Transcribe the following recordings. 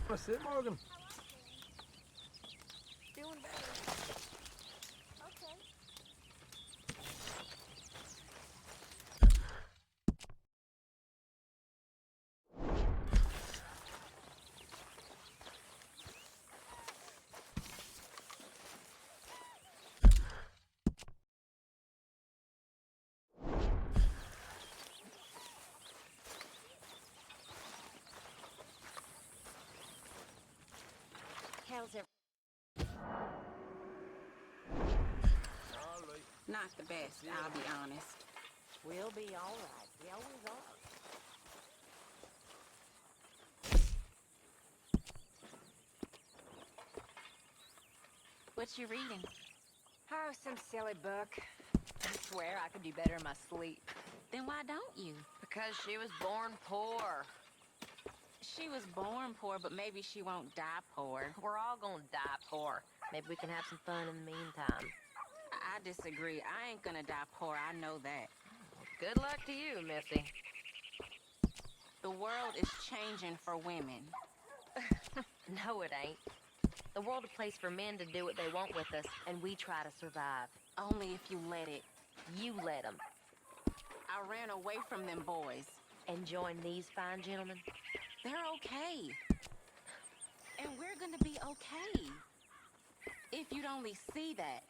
That's it, Morgan. Doing better. Okay. How's it? Not the best, I'll be honest. We'll be all right. We always are. What you reading? Oh, some silly book. I swear I could do better in my sleep. Then why don't you? Because she was born poor. She was born poor, but maybe she won't die poor. We're all gonna die poor. Maybe we can have some fun in the meantime. I disagree. I ain't gonna die poor, I know that. Good luck to you, Missy. The world is changing for women. No, it ain't. The world's a place for men to do what they want with us, and we try to survive. Only if you let it. You let them. I ran away from them boys. And join these fine gentlemen. They're okay. And we're gonna be okay. If you'd only see that.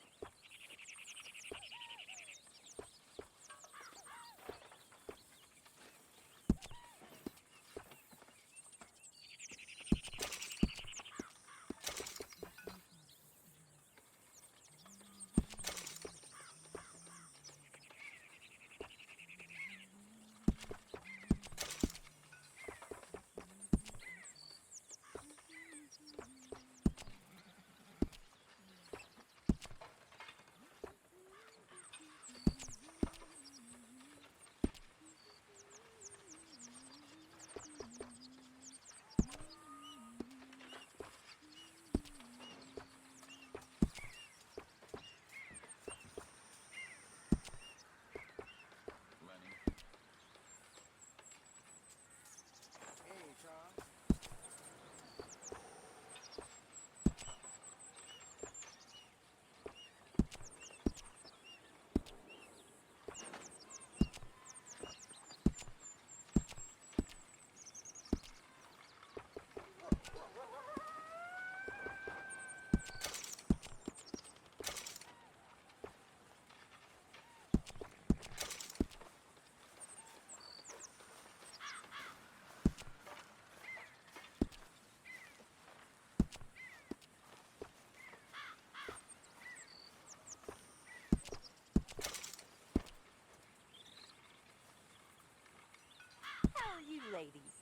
How are you ladies?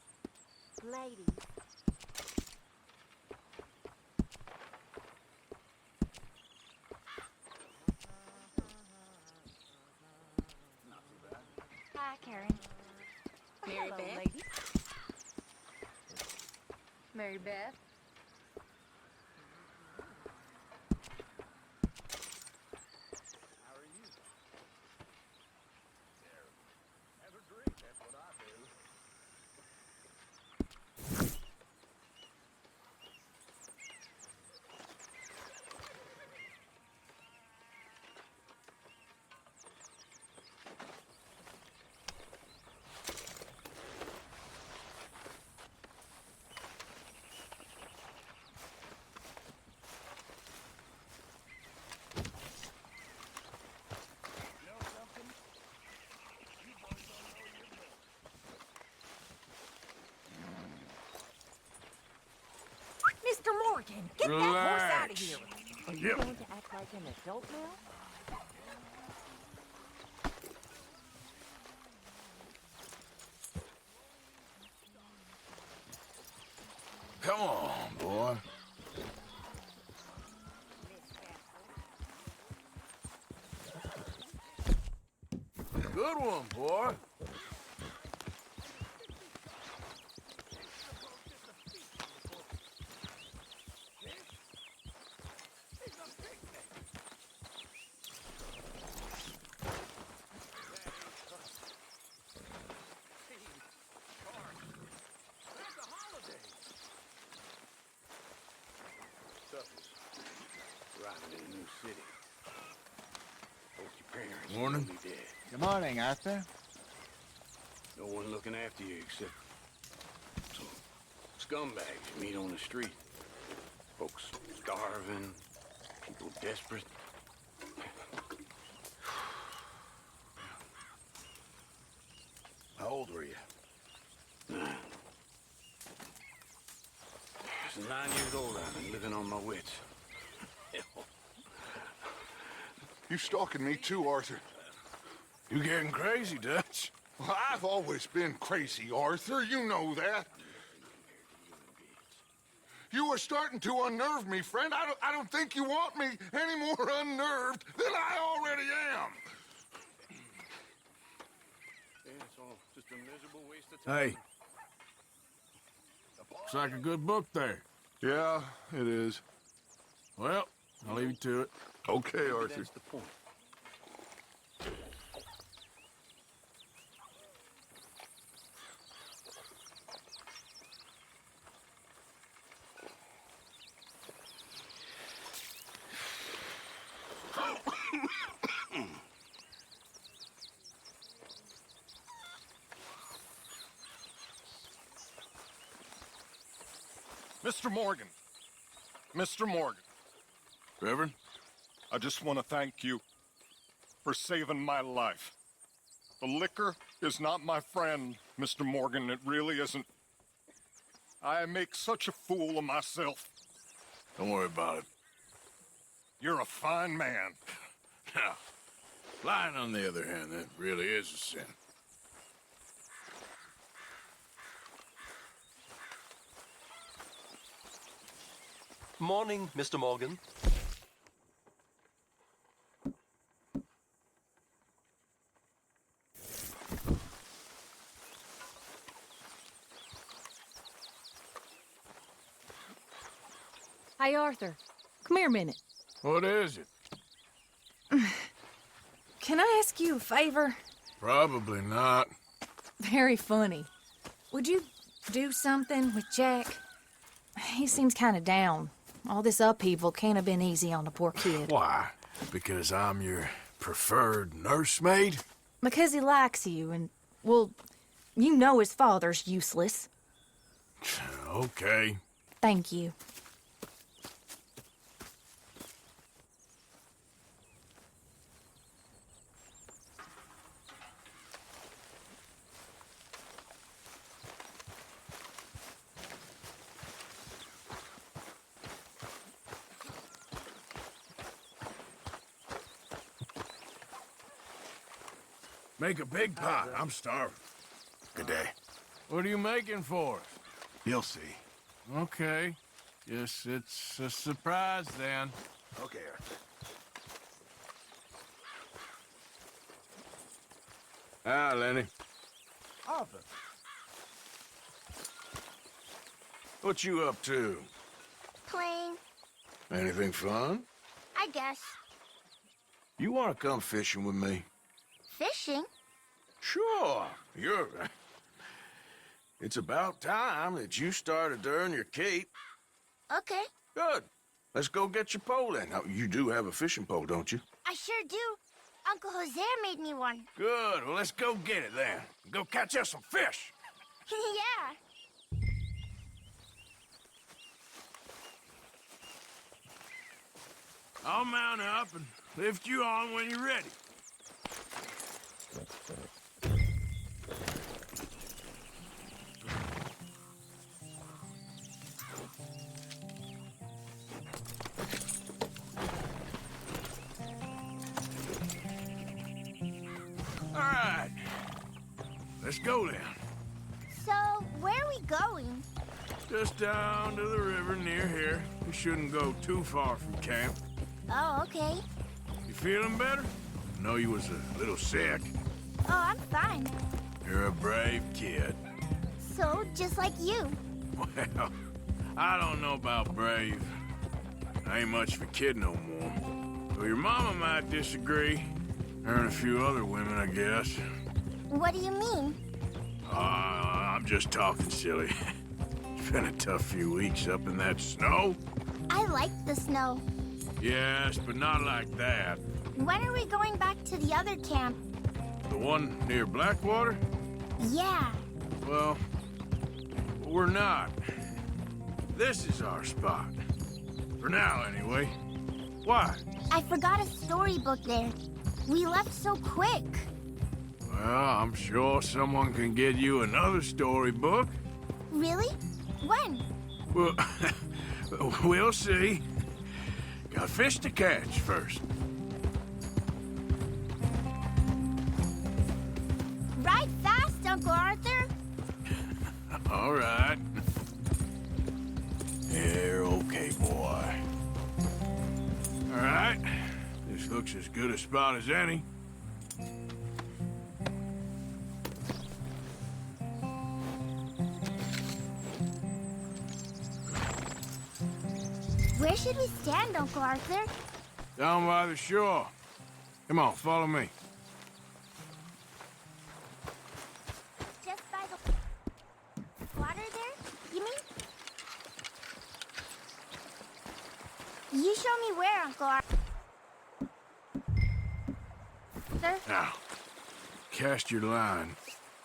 Ladies. Hi, Karen. Mary Hello, Beth? ladies. Mary Beth. How are you? Terrible. Have a drink, that's what I do. You know something? You boys don't know your book. Mr. Morgan, get that horse out of here. Are you Yep. going to act like an adult now? Come on, boy. Good one, boy. city. Both your parents Morning. will be dead. Good morning, Arthur. No one looking after you except some scumbags you meet on the street. Folks starving, people desperate. How old were you? 9. Since 9 years old, I've been living on my wits. You stalking me too, Arthur. You getting crazy, Dutch? Well, I've always been crazy, Arthur. You know that. You are starting to unnerve me, friend. I don't think you want me any more unnerved than I already am. Yeah, it's all just a miserable waste of time. Hey. Looks like a good book there. Yeah, it is. Well, I'll leave you to it. Okay, Maybe Arthur. that's the point. Mr. Morgan. Mr. Morgan, Reverend? I just want to thank you for saving my life. The liquor is not my friend, Mr. Morgan. It really isn't. I make such a fool of myself. Don't worry about it. You're a fine man. Now, lying on the other hand, that really is a sin. Morning, Mr. Morgan. Hey, Arthur. Come here a minute. What is it? Can I ask you a favor? Probably not. Very funny. Would you do something with Jack? He seems kind of down. All this upheaval can't have been easy on the poor kid. Why? Because I'm your preferred nursemaid? Because he likes you and, well, you know his father's useless. Okay. Thank you. Make a big pot. I'm starving. Good day. What are you making for us? You'll see. Okay. Guess it's a surprise then. Okay, Arthur. Ah, Lenny. Arthur. What you up to? Playing, Anything fun? I guess. You want to come fishing with me? Fishing? Sure. It's about time that you started to earn your keep. Okay, Good. Let's go get your pole then. Now, you do have a fishing pole, don't you? I sure do. Uncle Jose made me one. Good. Well, let's go get it then. Go catch us some fish. Yeah. I'll mount up and lift you on when you're ready. All right. Let's go then. So, where are we going? Just down to the river near here. We shouldn't go too far from camp. Oh, okay. You feeling better? I know you was a little sick. Oh, I'm fine. You're a brave kid. So, just like you. Well, I don't know about brave. I ain't much of a kid no more. So your mama might disagree. Her and a few other women, I guess. What do you mean? I'm just talking silly. It's been a tough few weeks up in that snow. I like the snow. Yes, but not like that. When are we going back to the other camp? The one near Blackwater? Yeah. Well, we're not. This is our spot. For now, anyway. Why? I forgot a storybook there. We left so quick. Well, I'm sure someone can get you another storybook. Really? When? Well, we'll see. Got fish to catch first. Ride fast, Uncle Arthur. All right. You're okay, boy. All right. This looks as good a spot as any. Where should we stand, Uncle Arthur? Down by the shore. Come on, follow me. Just by the water there, you mean? You show me where, Uncle Arthur. Now, cast your line.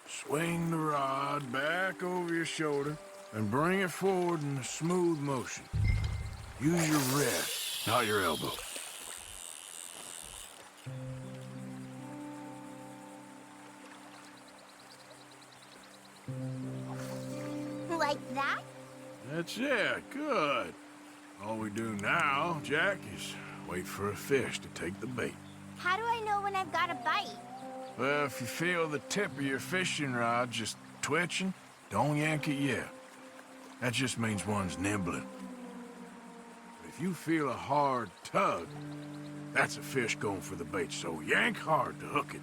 Swing the rod back over your shoulder and bring it forward in a smooth motion. Use your wrist, not your elbow. Like that? That's it, good. All we do now, Jack, is wait for a fish to take the bait. How do I know when I've got a bite? Well, if you feel the tip of your fishing rod just twitching, don't yank it yet. That just means one's nibbling. If you feel a hard tug, that's a fish going for the bait, so yank hard to hook it.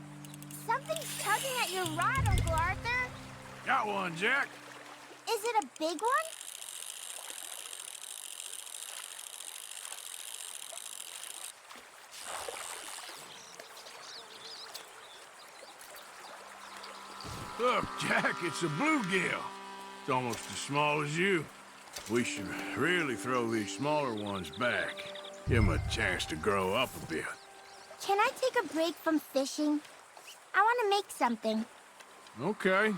Something's tugging at your rod, Uncle Arthur. Got one, Jack. Is it a big one? Look, Jack, it's a bluegill. It's almost as small as you. We should really throw these smaller ones back. Give them a chance to grow up a bit. Can I take a break from fishing? I want to make something. Okay.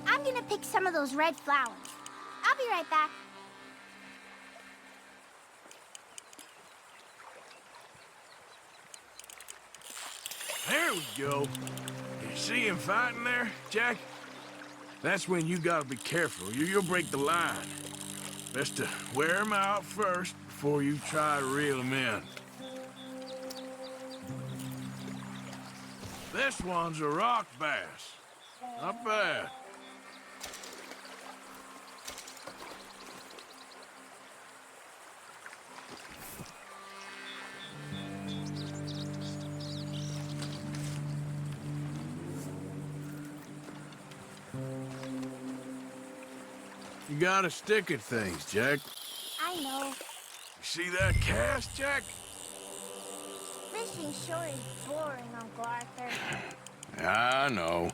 I'm gonna pick some of those red flowers. I'll be right back. There we go. You see him fighting there, Jack? That's when you gotta be careful. You'll break the line. Best to wear him out first before you try to reel him in. This one's a rock bass. Not bad. You gotta stick at things, Jack. I know. You see that cast, Jack? Fishing sure is boring, Uncle Arthur. I know.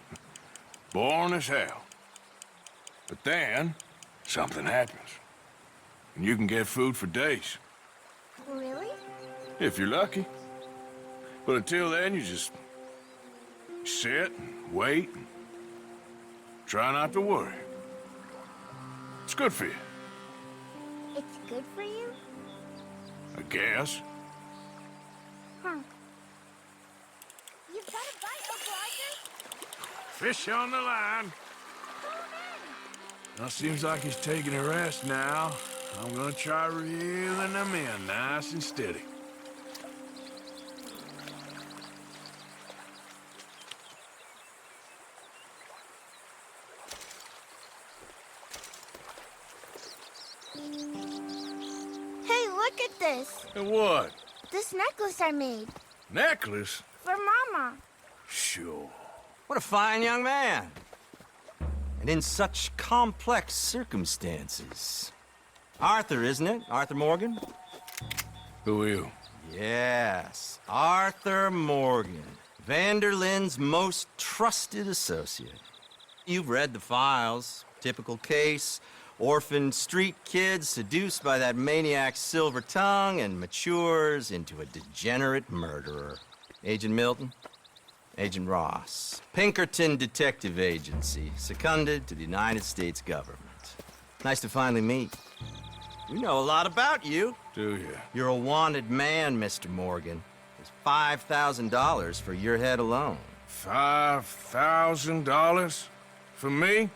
Boring as hell. But then, something happens. And you can get food for days. Really? If you're lucky. But until then, you just sit and wait and try not to worry. It's good for you, It's good for you? I guess. Huh. You've got a bite, Uncle Arthur? Fish on the line. Well, seems like he's taking a rest now. I'm gonna try reeling them in nice and steady. Hey, look at this. And what? This necklace I made. Necklace? For Mama. Sure. What a fine young man. And in such complex circumstances. Arthur, isn't it? Arthur Morgan? Who are you? Yes, Arthur Morgan. Vanderlyn's most trusted associate. You've read the files. Typical case. Orphaned street kid seduced by that maniac's silver tongue and matures into a degenerate murderer. Agent Milton? Agent Ross. Pinkerton Detective Agency, seconded to the United States government. Nice to finally meet. We know a lot about you. Do you? You're a wanted man, Mr. Morgan. There's $5,000 for your head alone. $5,000? For me?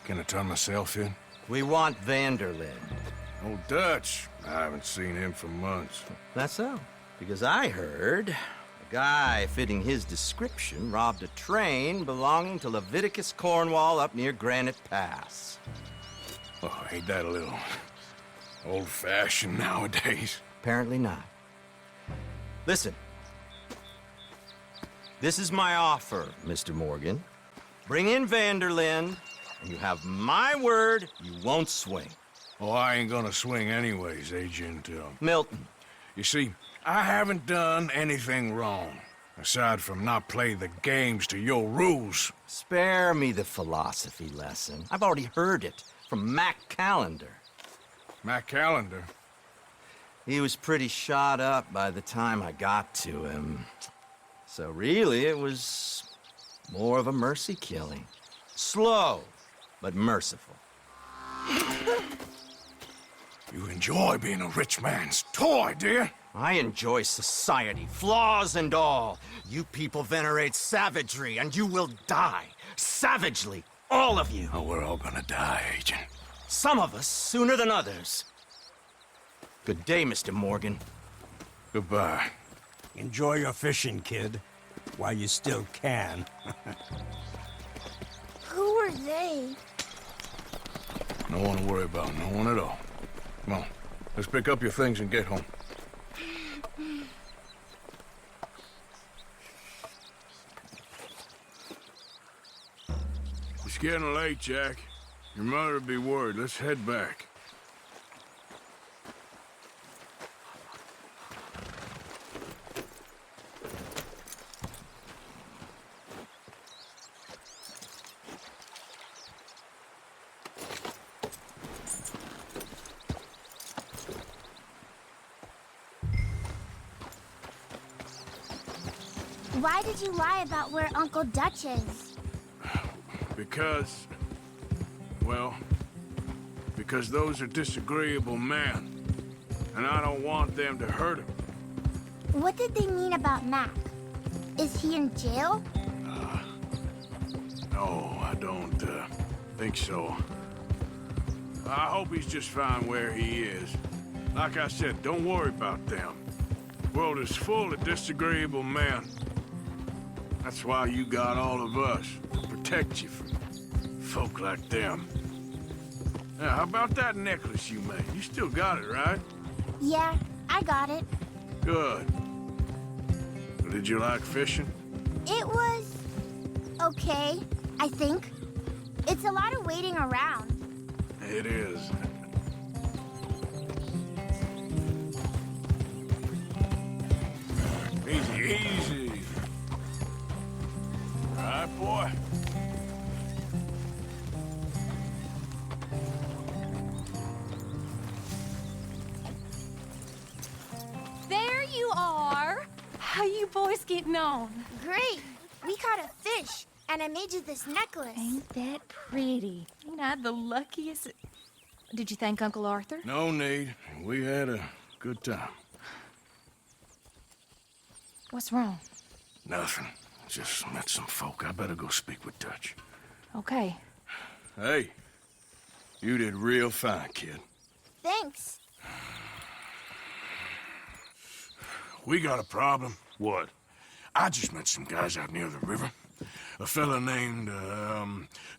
Can I turn myself in? We want Vanderlyn. Old Dutch. I haven't seen him for months. That's so. Because I heard a guy fitting his description robbed a train belonging to Leviticus Cornwall up near Granite Pass. Oh, ain't that a little old-fashioned nowadays? Apparently not. Listen. This is my offer, Mr. Morgan. Bring in Vanderlyn, and you have my word you won't swing. Oh, I ain't gonna swing anyways, Agent, Milton. You see, I haven't done anything wrong, aside from not play the games to your rules. Spare me the philosophy lesson. I've already heard it from Mac Callender. Mac Callender? He was pretty shot up by the time I got to him. So really, it was more of a mercy killing. Slow, but merciful. You enjoy being a rich man's toy, dear? I enjoy society, flaws and all. You people venerate savagery, and you will die. Savagely, all of you. Oh, we're all gonna die, Agent. Some of us sooner than others. Good day, Mr. Morgan. Goodbye. Enjoy your fishing, kid, while you still can. Who are they? No one to worry about, no one at all. Come on, let's pick up your things and get home. It's getting late, Jack. Your mother'll be worried. Let's head back. Why did you lie about where Uncle Dutch is? Because... well... because those are disagreeable men. And I don't want them to hurt him. What did they mean about Mac? Is he in jail? No, I don't, think so. I hope he's just fine where he is. Like I said, don't worry about them. The world is full of disagreeable men. That's why you got all of us, to protect you from folk like them. Now, how about that necklace you made? You still got it, right? Yeah, I got it. Good. Did you like fishing? It was... okay, I think. It's a lot of waiting around. It is. Easy, easy. All right, boy. There you are. How you boys getting on? Great. We caught a fish, and I made you this necklace. Ain't that pretty? Ain't I the luckiest? Did you thank Uncle Arthur? No need. We had a good time. What's wrong? Nothing. Just met some folk. I better go speak with Dutch. Okay. Hey, you did real fine, kid. Thanks. We got a problem. What? I just met some guys out near the river. A fella named,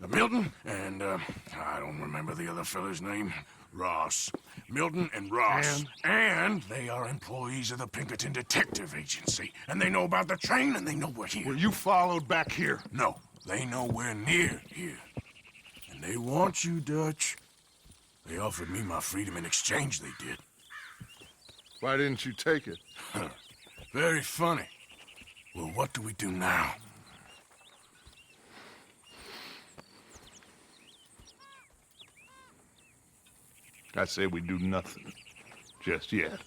Milton, and, I don't remember the other fella's name. Ross. Milton and Ross. And they are employees of the Pinkerton Detective Agency. And they know about the train, and they know we're here. Were you followed back here? No, they know we're near here. And they want you, Dutch. They offered me my freedom in exchange, they did. Why didn't you take it? Very funny. Well, what do we do now? I say we do nothing. Just yet.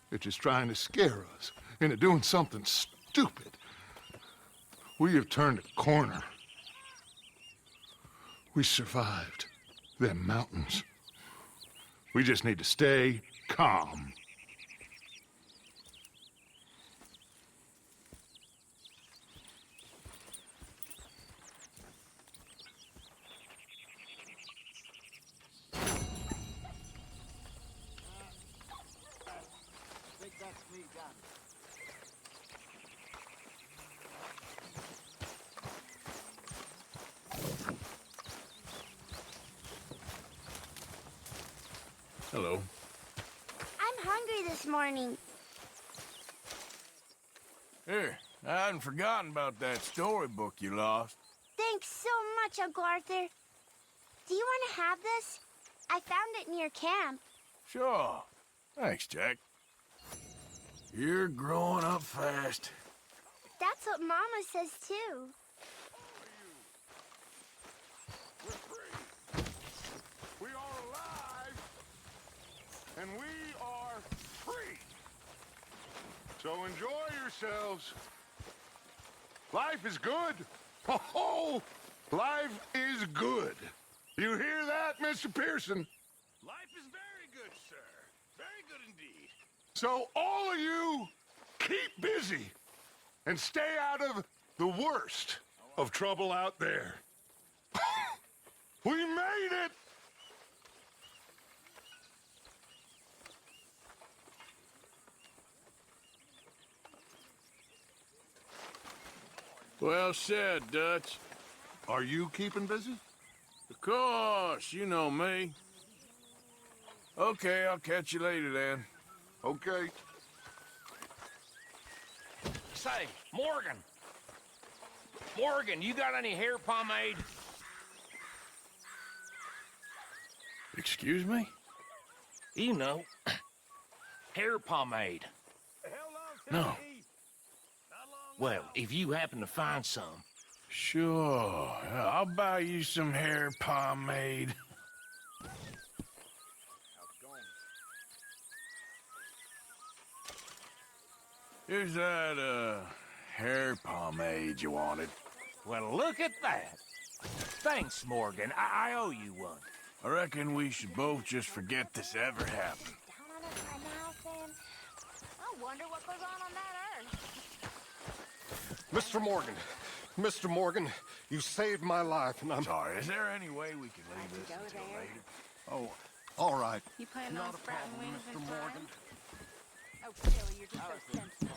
They're just trying to scare us into doing something stupid. We have turned a corner. We survived them mountains. We just need to stay calm. Hello. I'm hungry this morning. Here, I hadn't forgotten about that storybook you lost. Thanks so much, Uncle Arthur. Do you want to have this? I found it near camp. Sure. Thanks, Jack. You're growing up fast. That's what Mama says, too. We're free. We are alive. And we are free. So enjoy yourselves. Life is good. Oh, life is good. You hear that, Mr. Pearson? Life is very good, sir. Very good indeed. So all of you, keep busy and stay out of the worst of trouble out there. We made it! Well said, Dutch. Are you keeping busy? Of course, you know me. Okay, I'll catch you later then. Okay. Say, Morgan. Morgan, you got any hair pomade? Excuse me? You know, hair pomade. No. Well, if you happen to find some. Sure. I'll buy you some hair pomade. Here's that, hair pomade you wanted. Well, look at that. Thanks, Morgan. I owe you one. I reckon we should both just forget this ever happened. I wonder what goes on that earth. Mr. Morgan. Mr. Morgan, you saved my life, and I'm sorry. Is there any way we can leave this until later? Oh, all right. You planning on sprouting wings and Mr. Morgan. flying? Oh, Phil, you're just so sensible.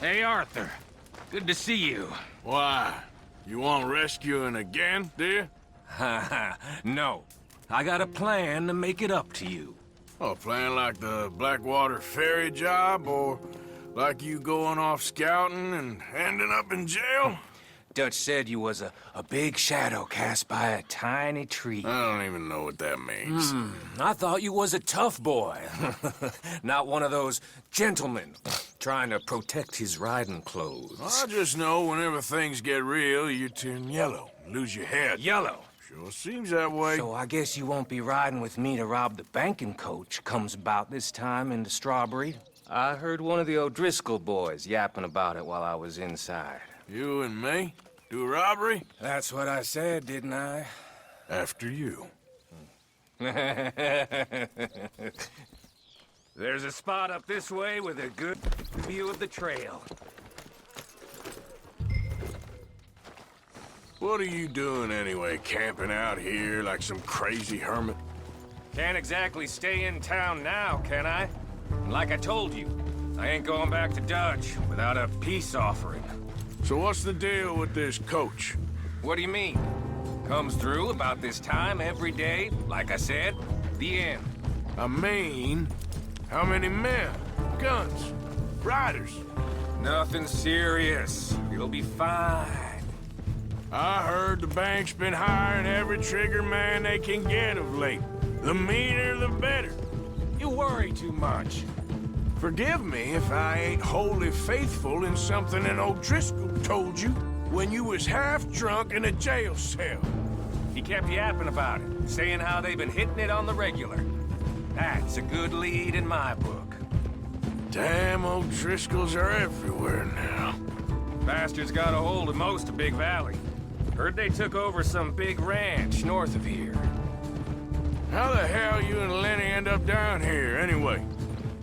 Hey, Arthur. Good to see you. Why? You want rescuing again, dear? No. I got a plan to make it up to you. Oh, plan like the Blackwater ferry job, or like you going off scouting and ending up in jail? Dutch said you was a big shadow cast by a tiny tree. I don't even know what that means. I thought you was a tough boy. Not one of those gentlemen trying to protect his riding clothes. I just know whenever things get real, you turn yellow, lose your head. Yellow? Sure seems that way. So I guess you won't be riding with me to rob the banking coach comes about this time in the Strawberry. I heard one of the O'Driscoll boys yapping about it while I was inside. You and me? Do a robbery? That's what I said, didn't I? After you. There's a spot up this way with a good view of the trail. What are you doing anyway, camping out here like some crazy hermit? Can't exactly stay in town now, can I? Like I told you, I ain't going back to Dutch without a peace offering. So what's the deal with this coach? What do you mean? Comes through about this time every day, like I said, the end. I mean, how many men, guns, riders? Nothing serious. It'll be fine. I heard the bank's been hiring every trigger man they can get of late. The meaner, the better. You worry too much. Forgive me if I ain't wholly faithful in something an O'Driscoll told you when you was half drunk in a jail cell. He kept yapping about it, saying how they've been hitting it on the regular. That's a good lead in my book. Damn O'Driscolls are everywhere now. Bastards got a hold of most of Big Valley. Heard they took over some big ranch north of here. How the hell you and Lenny end up down here, anyway?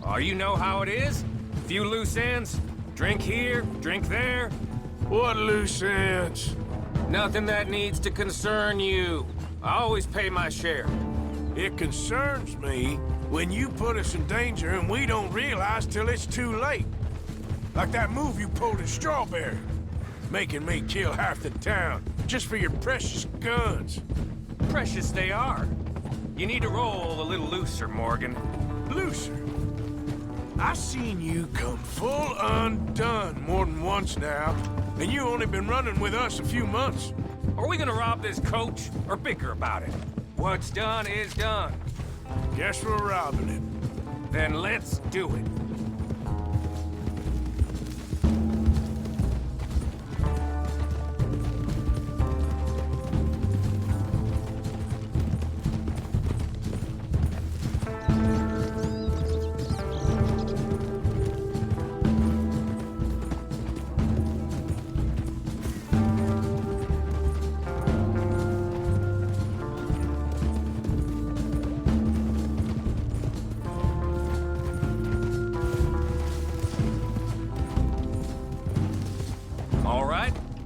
Oh, you know how it is? Few loose ends. Drink here, drink there. What loose ends? Nothing that needs to concern you. I always pay my share. It concerns me when you put us in danger and we don't realize till it's too late. Like that move you pulled in Strawberry. Making me kill half the town just for your precious guns. Precious they are. You need to roll a little looser, Morgan. Looser? I seen you come full undone more than once now, and you only been running with us a few months. Are we gonna rob this coach or bicker about it? What's done is done. Guess we're robbing it. Then let's do it.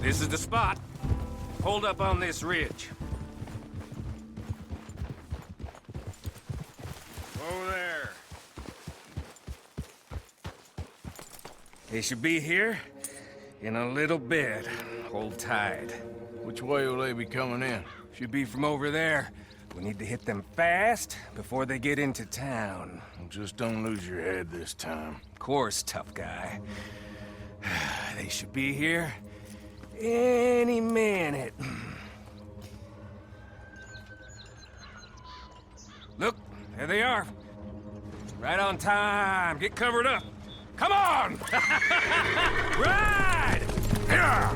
This is the spot. Hold up on this ridge. Over there. They should be here in a little bit. Hold tight. Which way will they be coming in? Should be from over there. We need to hit them fast before they get into town. Just don't lose your head this time. Of course, tough guy. They should be here any minute. Look, there they are. Right on time. Get covered up. Come on! Ride! Yeah!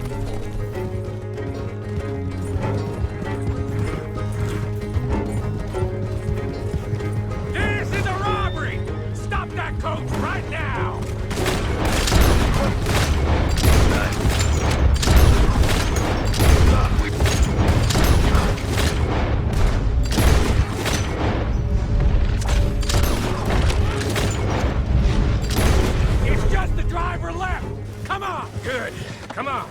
This is a robbery! Stop that coach right now! Driver left! Come on! Good. Come on.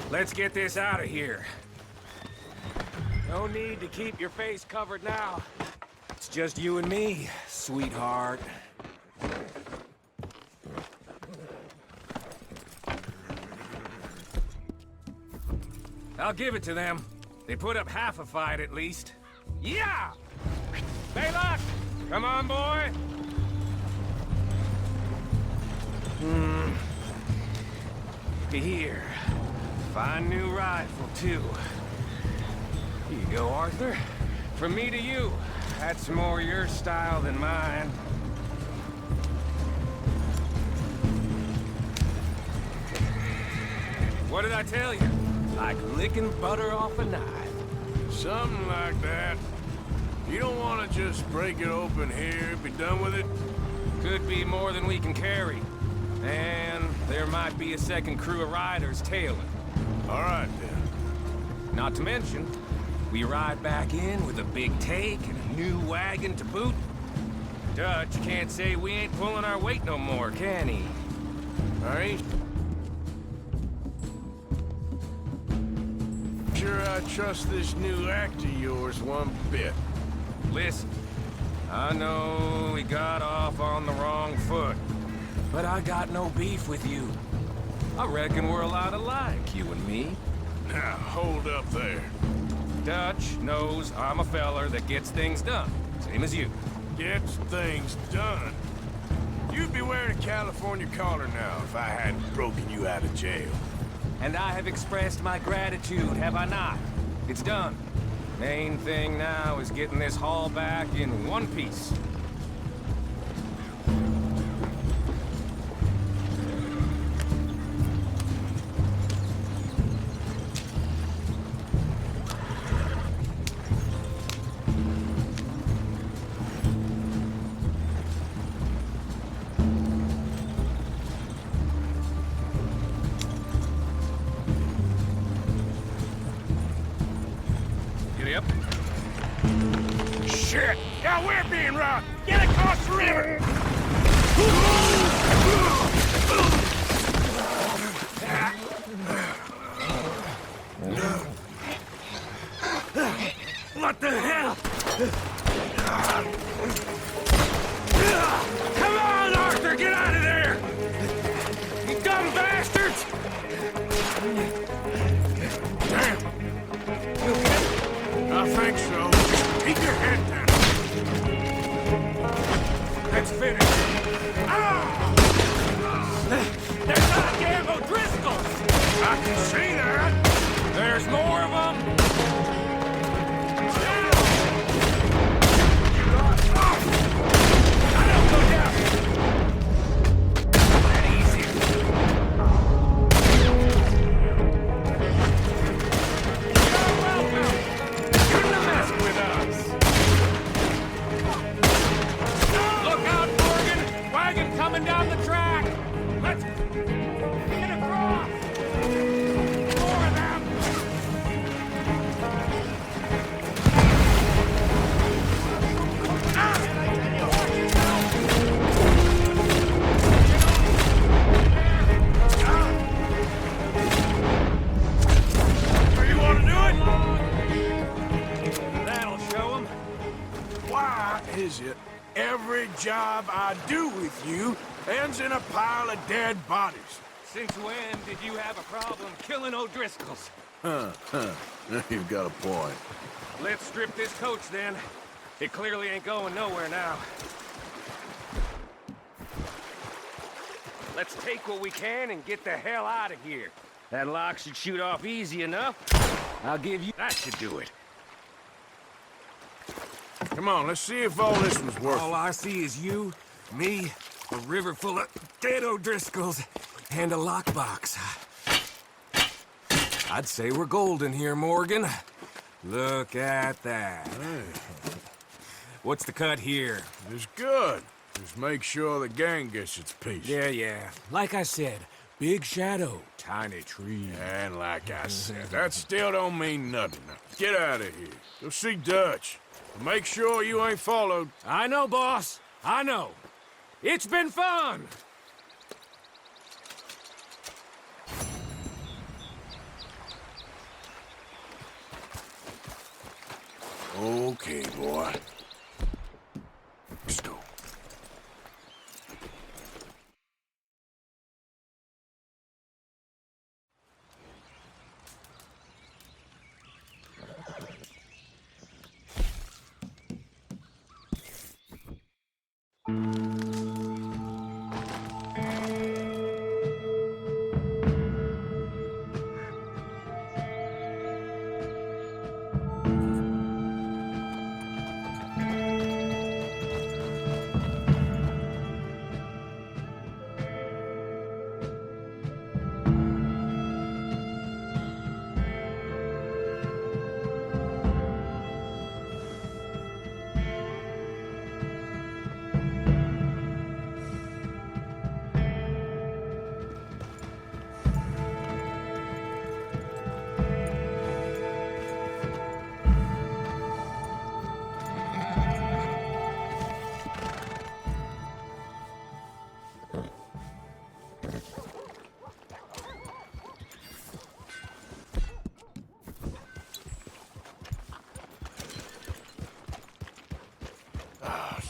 Let's get this out of here. No need to keep your face covered now. It's just you and me, sweetheart. I'll give it to them. They put up half a fight at least. Yeah! Hey, look! Come on, boy! Here. Fine new rifle, too. Here you go, Arthur. From me to you. That's more your style than mine. What did I tell you? Like licking butter off a knife. Something like that. You don't want to just break it open here, be done with it? Could be more than we can carry. And there might be a second crew of riders tailing. All right, then. Not to mention, we ride back in with a big take and a new wagon to boot. Dutch can't say we ain't pulling our weight no more, can he? I ain't sure I trust this new act of yours one bit. Listen, I know we got off on the wrong foot, but I got no beef with you. I reckon we're a lot alike, you and me. Now, hold up there. Dutch knows I'm a feller that gets things done, same as you. Gets things done? You'd be wearing a California collar now if I hadn't broken you out of jail. And I have expressed my gratitude, have I not? It's done. Main thing now is getting this haul back in one piece. Yep. Shit! Yeah, we're being robbed! Get across the river! What the hell? Come on, Arthur, get out of there! You dumb bastards! Damn! I think so. Keep your head down. Let's finish. Ah! They're goddamn O'Driscolls! I can see that. There's more of them. I don't go down. That easy. You're welcome. Shouldn't have messed with us. Look out, Morgan! Wagon coming down the track! Let's get across! More of them! Sure you want to do it? That'll show them. Why is it every job I do with you ends in a pile of dead bodies? Since when did you have a problem killing O'Driscolls? You've got a point. Let's strip this coach then. It clearly ain't going nowhere now. Let's take what we can and get the hell out of here. That lock should shoot off easy enough. I'll give you... That should do it. Come on, let's see if all this was worth All it. I see is you, me, a river full of dead O'Driscolls, and a lockbox. I'd say we're golden here, Morgan. Look at that. What's the cut here? It's good. Just make sure the gang gets its piece. Yeah. Like I said, big shadow, tiny tree. And like I said, that still don't mean nothing. Now, get out of here. Go see Dutch. Make sure you ain't followed. I know, boss. I know. It's been fun. Okay, boy. Let's go.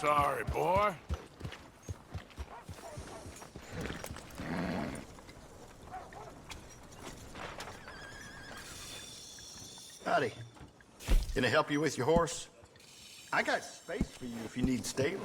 sorry, boy. Howdy. Can I help you with your horse? I got space for you if you need stabling.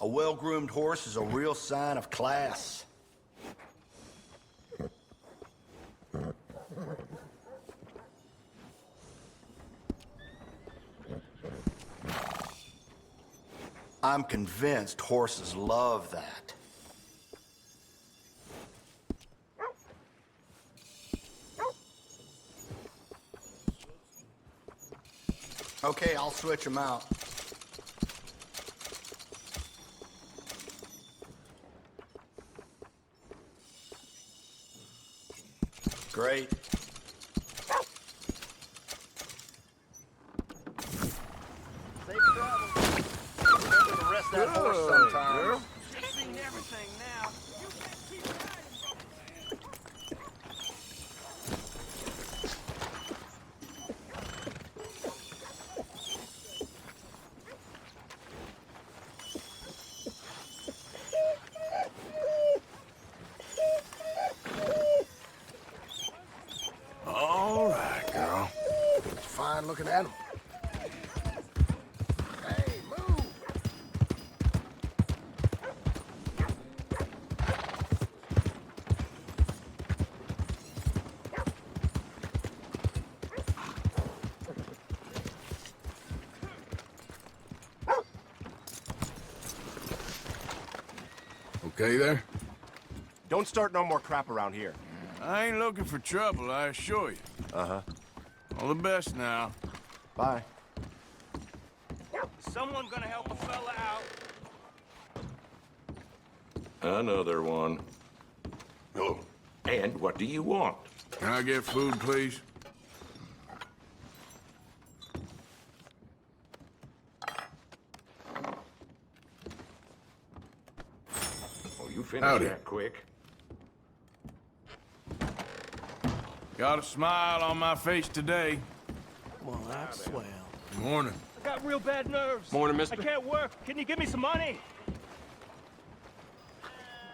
A well-groomed horse is a real sign of class. I'm convinced horses love that. Okay, I'll switch them out. Great. Safe travel. Remember to rest that horse sometime. I've seen everything now. All right, girl. Fine-looking animal. Hey, move! Okay there? Don't start no more crap around here. I ain't looking for trouble, I assure you. Uh-huh. All the best now. Bye. Someone gonna help a fella out. Another one. Oh, and what do you want? Can I get food, please? Oh, you finished Howdy. that quick. Got a smile on my face today. Well, that's swell. Morning. I got real bad nerves. Morning, mister. I can't work. Can you give me some money?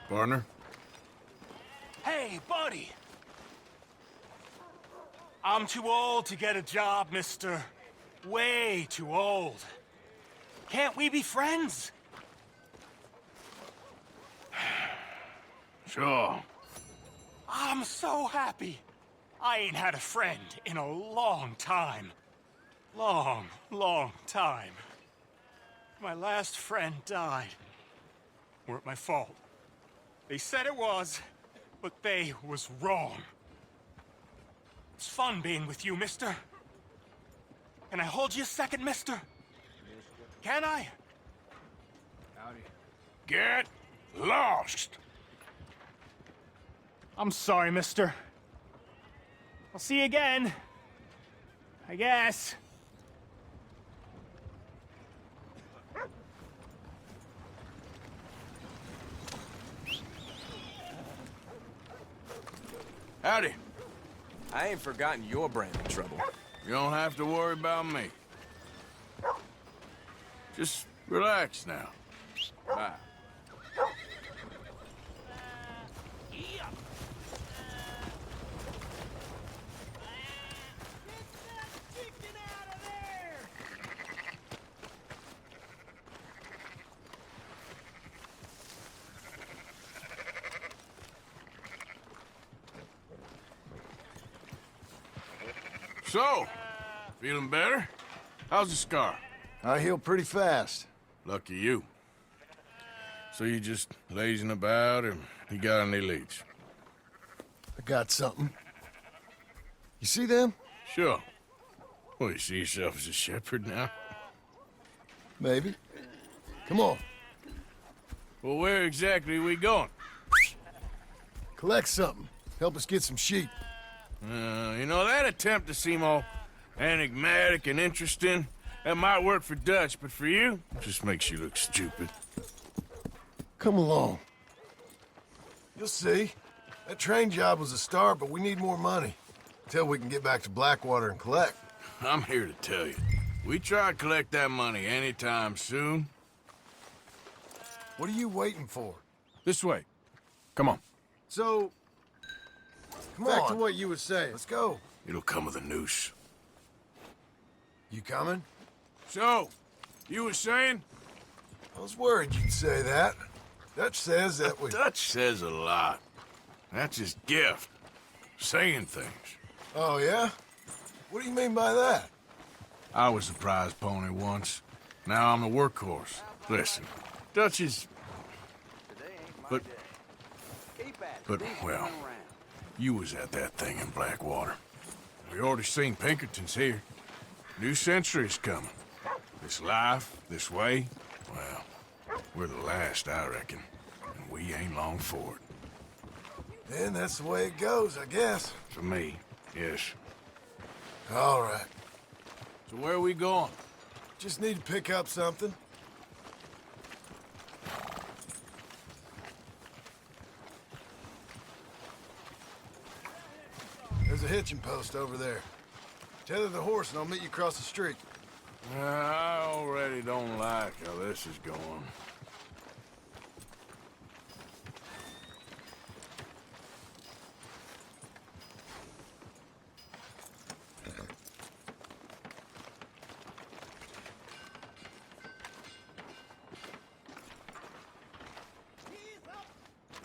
Partner? Hey, buddy. I'm too old to get a job, mister. Way too old. Can't we be friends? Sure. I'm so happy. I ain't had a friend in a long time. Long, long time. My last friend died. Weren't my fault. They said it was, but they was wrong. It's fun being with you, mister. Can I hold you a second, mister? Can I? Howdy. Get lost! I'm sorry, mister. I'll see you again. I guess. Howdy. I ain't forgotten your brand of trouble. You don't have to worry about me. Just relax now. Bye. So, feeling better? How's the scar? I heal pretty fast. Lucky you. So you just lazing about, and you got any leads? I got something. You see them? Sure. Well, you see yourself as a shepherd now? Maybe. Come on. Well, where exactly are we going? Collect something. Help us get some sheep. You know, that attempt to seem all enigmatic and interesting, that might work for Dutch, but for you, it just makes you look stupid. Come along. You'll see. That train job was a start, but we need more money. Till we can get back to Blackwater and collect. I'm here to tell you. We try to collect that money anytime soon. What are you waiting for? This way. Come on. So, back to what you were saying. Let's go. It'll come with a noose. You coming? So, you were saying? I was worried you'd say that. Dutch says that we... Dutch says a lot. That's his gift. Saying things. Oh, yeah? What do you mean by that? I was the prize pony once. Now I'm the workhorse. Listen, Dutch is... But, well, you was at that thing in Blackwater. We already seen Pinkertons here. New century's coming. This life, this way, well, we're the last, I reckon. And we ain't long for it. Then that's the way it goes, I guess. For me, yes. All right. So where are we going? Just need to pick up something. There's a hitching post over there. Tether the horse and I'll meet you across the street. I already don't like how this is going.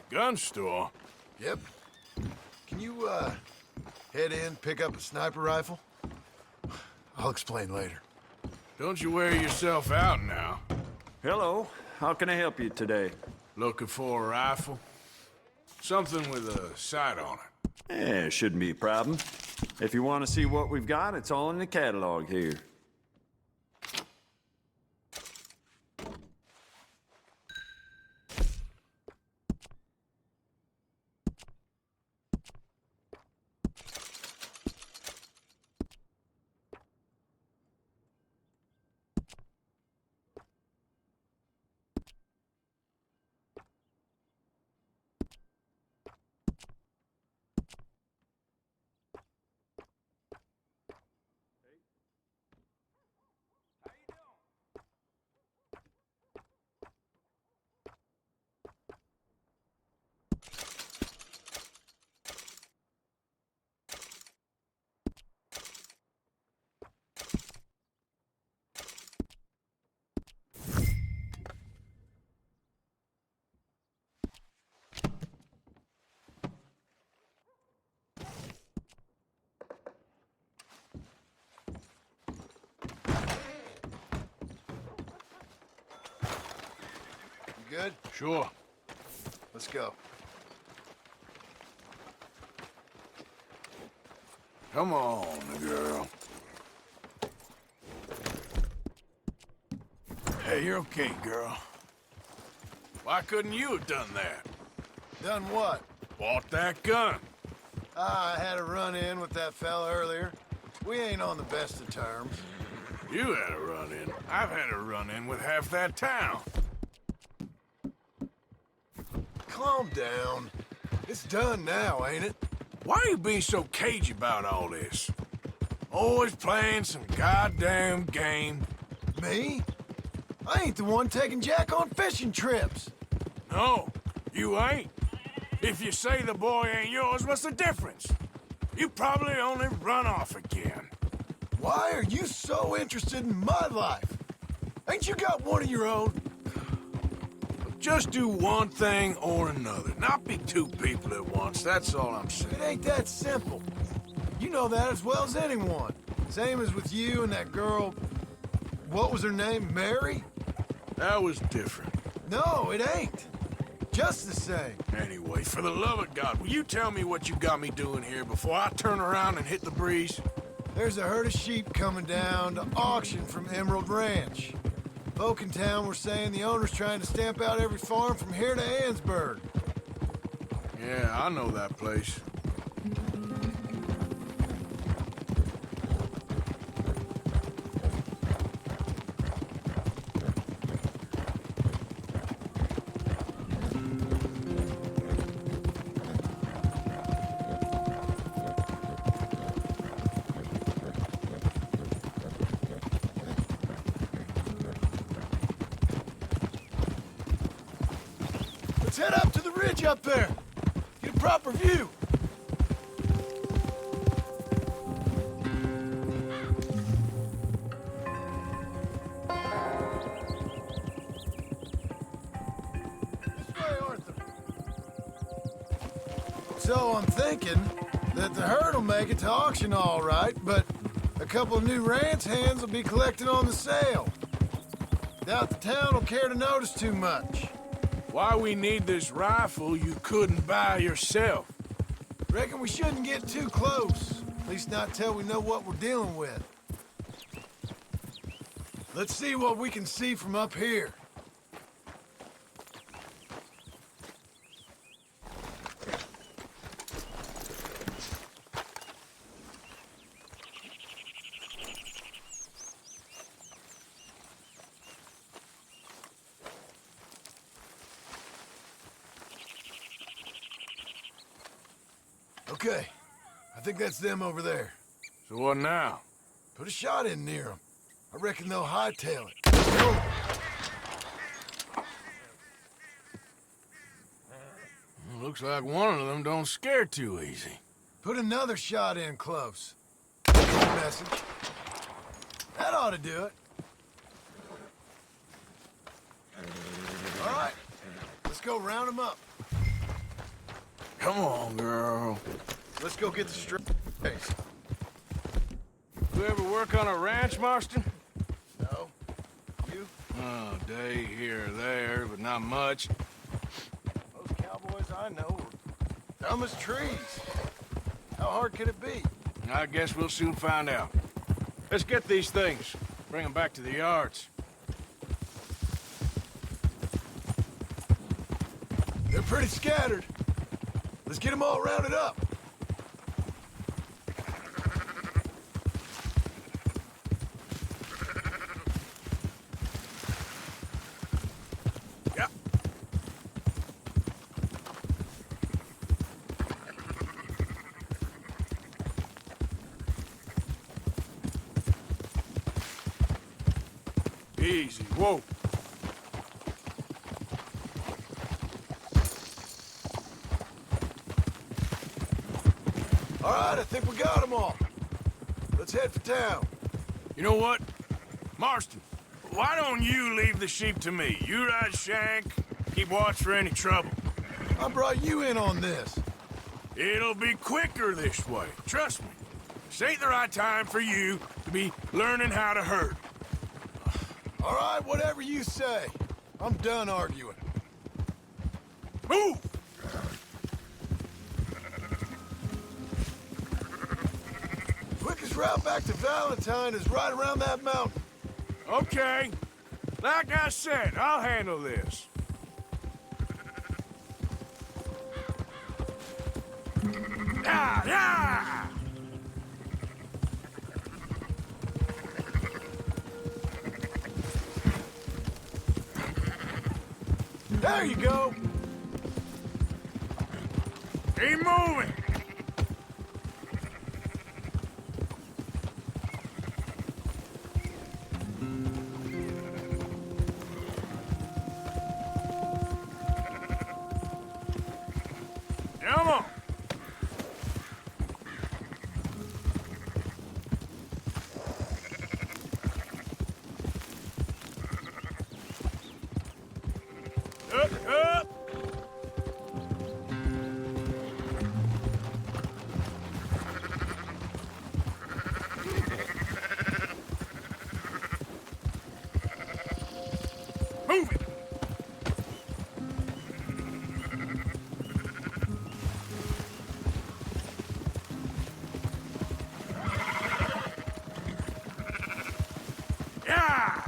Gun store? Yep. Can you, head in, pick up a sniper rifle? I'll explain later. Don't you wear yourself out now. Hello. How can I help you today? Looking for a rifle? Something with a sight on it. Yeah, shouldn't be a problem. If you want to see what we've got, it's all in the catalog here. Good? Sure. Let's go. Come on, girl. Hey, you're okay, girl. Why couldn't you have done that? Done what? Bought that gun. I had a run-in with that fella earlier. We ain't on the best of terms. You had a run-in. I've had a run-in with half that town. Calm down. It's done now, ain't it? Why are you being so cagey about all this? Always playing some goddamn game. Me? I ain't the one taking Jack on fishing trips. No, you ain't. If you say the boy ain't yours, what's the difference? You probably only run off again. Why are you so interested in my life? Ain't you got one of your own? Just do one thing or another. Not be two people at once, that's all I'm saying. It ain't that simple. You know that as well as anyone. Same as with you and that girl... What was her name? Mary? That was different. No, it ain't. Just the same. Anyway, for the love of God, will you tell me what you got me doing here before I turn around and hit the breeze? There's a herd of sheep coming down to auction from Emerald Ranch. Folk in town were saying the owner's trying to stamp out every farm from here to Ansburg. Yeah, I know that place. Let's head up to the ridge up there. Get a proper view. This way, Arthur. So I'm thinking that the herd will make it to auction all right, but a couple of new ranch hands will be collecting on the sale. Doubt the town will care to notice too much. Why we need this rifle you couldn't buy yourself? Reckon we shouldn't get too close. At least not till we know what we're dealing with. Let's see what we can see from up here. Okay, I think that's them over there. So what now? Put a shot in near them. I reckon they'll hightail it. Looks like one of them don't scare too easy. Put another shot in close. Good message. That ought to do it. All right, let's go round them up. Come on, girl. Let's go get the strays. You ever work on a ranch, Marston? No. You? Oh, day here or there, but not much. Most cowboys I know are dumb as trees. How hard could it be? I guess we'll soon find out. Let's get these things. Bring them back to the yards. They're pretty scattered. Let's get them all rounded up. Yep. Easy. Whoa. All right, I think we got them all. Let's head for town. You know what? Marston, why don't you leave the sheep to me? You ride Shank, keep watch for any trouble. I brought you in on this. It'll be quicker this way, trust me. This ain't the right time for you to be learning how to herd. All right, whatever you say. I'm done arguing. Move! Quickest route back to Valentine is right around that mountain. Okay. Like I said, I'll handle this. Yeah, yeah! There you go. Keep moving. Come on. Up, up. Move it. Yeah.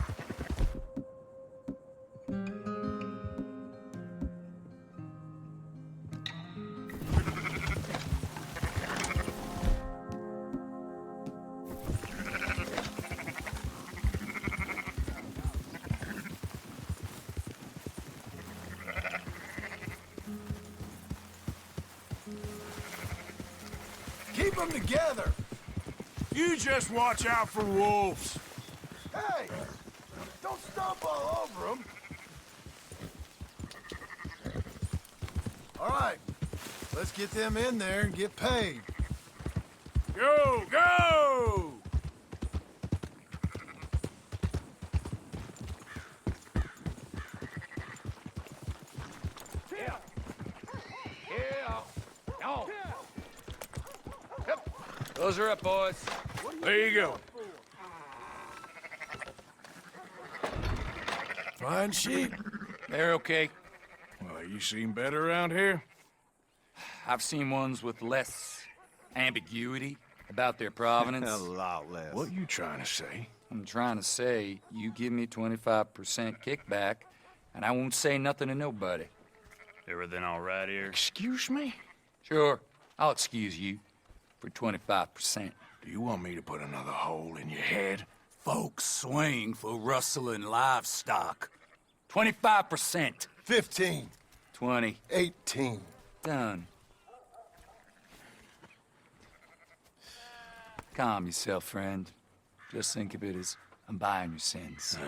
Keep them together. You just watch out for wolves. Hey, don't stomp all over them. Let's get them in there and get paid. Go, go! Those are up, boys. There you go. Fine sheep. They're okay. Well, you seem better around here. I've seen ones with less ambiguity about their provenance. A lot less. What are you trying to say? I'm trying to say you give me 25% kickback, and I won't say nothing to nobody. Everything all right here? Excuse me? Sure, I'll excuse you for 25%. Do you want me to put another hole in your head? Folks swing for rustling livestock. 25%. 15. 20. 18. Done. Calm yourself, friend. Just think of it as I'm buying your sins.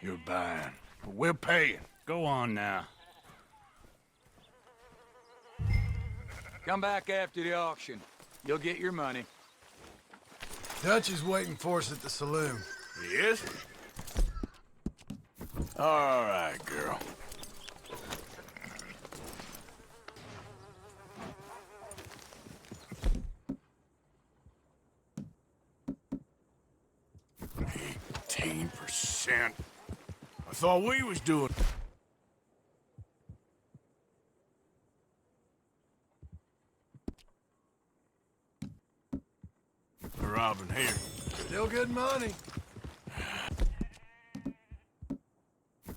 You're buying. But we're paying. Go on now. Come back after the auction. You'll get your money. Dutch is waiting for us at the saloon. He is? All right, girl. %. I thought we was doing... We're robbing here. Still good money.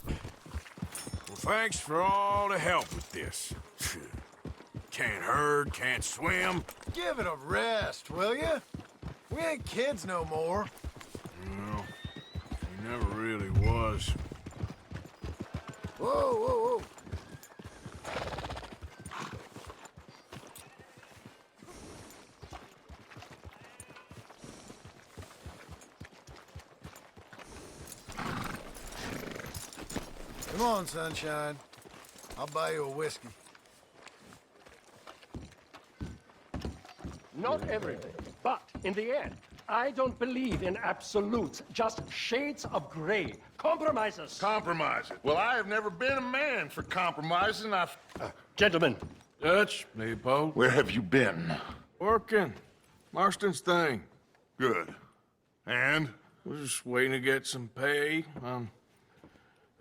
Well, thanks for all the help with this. Can't herd, can't swim. Give it a rest, will ya? We ain't kids no more. No, he never really was. Whoa, whoa, whoa. Come on, sunshine. I'll buy you a whiskey. Not everything, but in the end, I don't believe in absolutes, just shades of gray. Compromises. Compromises? Well, I have never been a man for compromising. Gentlemen. Dutch, Leopold. Where have you been? Working. Marston's thing. Good. And? We're just waiting to get some pay on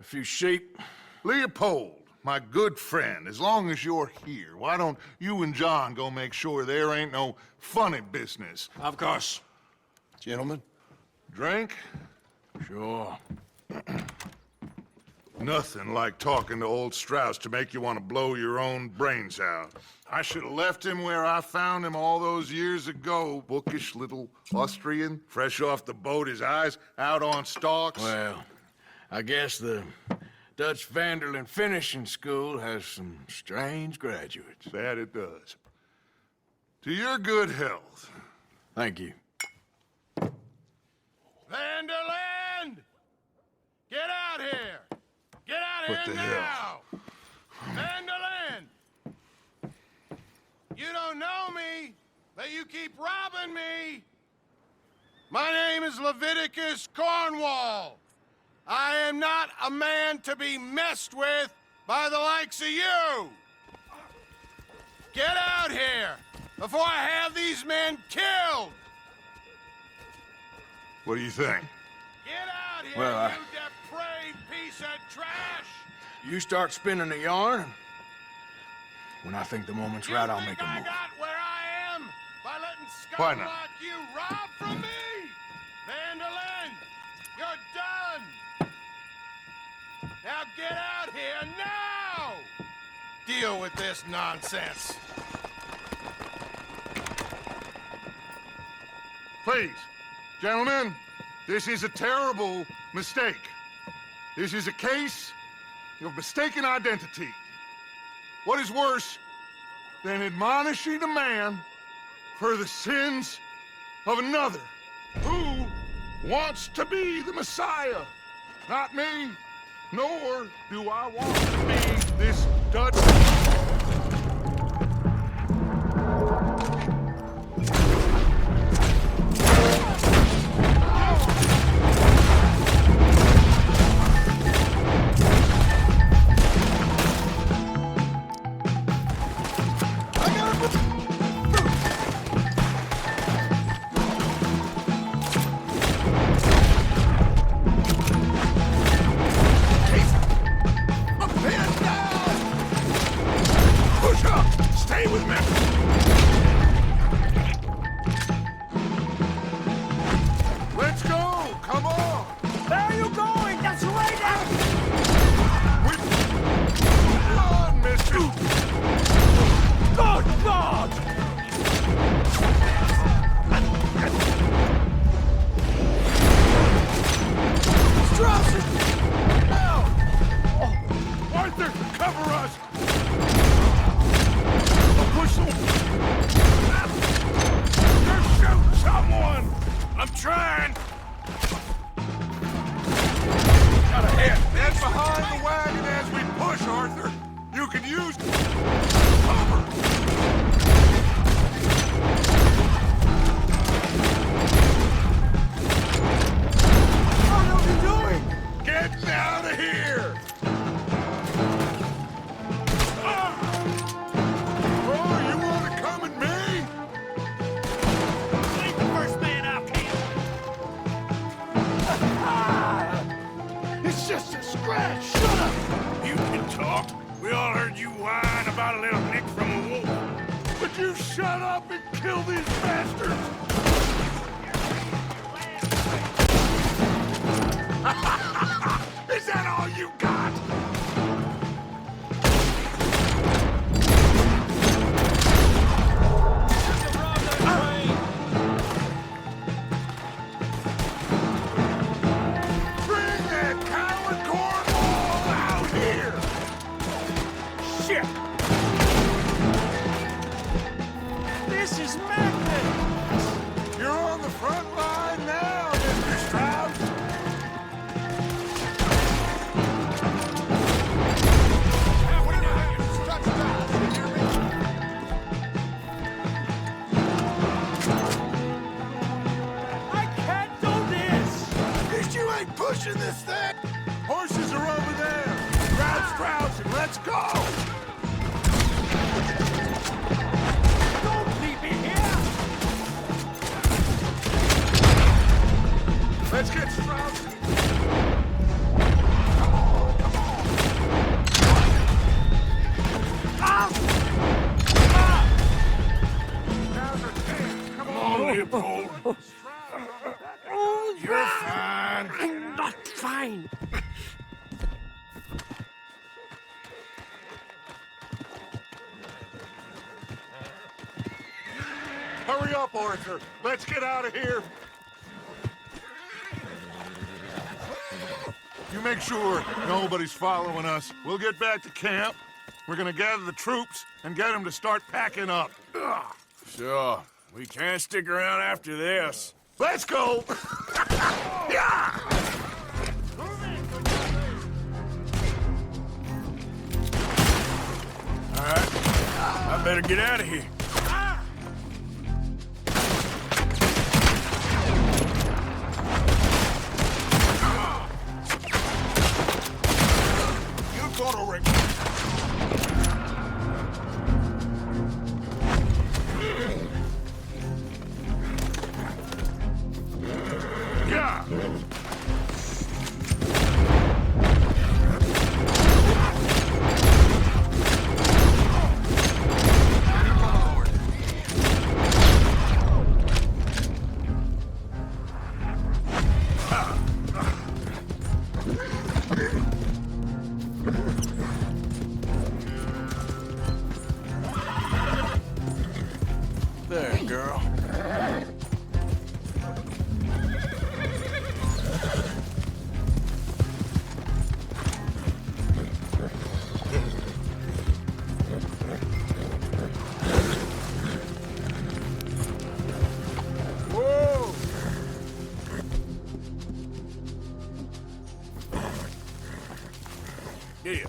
a few sheep. Leopold, my good friend, as long as you're here, why don't you and John go make sure there ain't no funny business? Of course. Gentlemen? Drink? Sure. Nothing like talking to old Strauss to make you want to blow your own brains out. I should have left him where I found him all those years ago. Bookish little Austrian, fresh off the boat, his eyes out on stalks. Well, I guess the Dutch Vanderlyn Finishing School has some strange graduates. That it does. To your good health. Thank you. Vanderland! Get out here! Get out of What here the now! Vanderland! You don't know me, but you keep robbing me! My name is Leviticus Cornwall. I am not a man to be messed with by the likes of you! Get out here before I have these men killed! What do you think? Get out here, Well, you depraved piece of trash! You start spinning the yarn. When I think the moment's right, I'll make a I move. got where I am by letting Why scum not? like you rob from me! Vanderlyn, you're done! Now get out here now! Deal with this nonsense. Please, gentlemen, this is a terrible mistake. This is a case of mistaken identity. What is worse than admonishing a man for the sins of another who wants to be the Messiah? Not me, nor do I want to be this Dutch. got a little nick from a wolf. Would you shut up and kill these bastards? Is that all you got? Bring that coward cornball out here! Shit! This is madness! You're on the front line now, Mr. Strauss! I can't do this! Because you ain't pushing this thing! Horses are over there! Grab Strauss and let's go! Don't leave me here! Let's get Strauss! Come on, Leopold! You're fine! I'm not fine. Hurry up, Arthur! Let's get out of here! You make sure nobody's following us. We'll get back to camp. We're gonna gather the troops and get them to start packing up. Ugh. Sure. We can't stick around after this. Let's go! Yeah! All right. I better get out of here. You're gonna ring. Yeah! There, girl. Whoa! Yeah.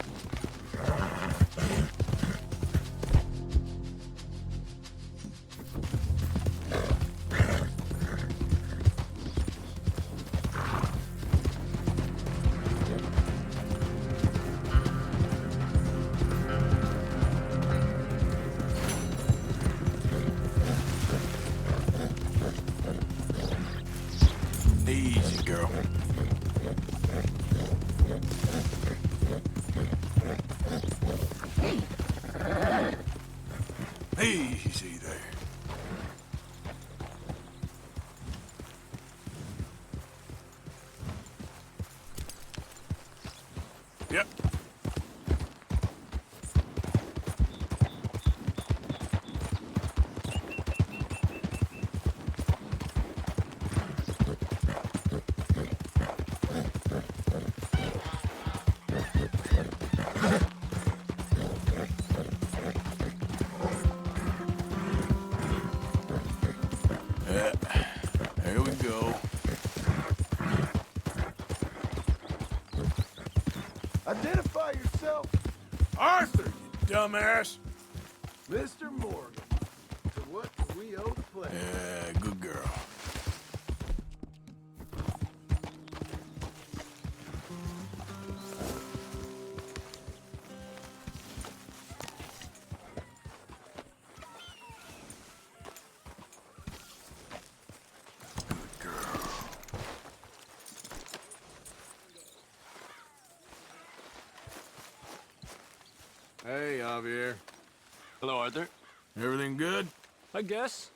Easy, girl. Easy there. Yep. There we go. Identify yourself. Arthur, you dumbass. Mr. Morgan. To what do we owe the pledge? Yeah, good girl. Hey, Javier. Hello, Arthur. Everything good? I guess.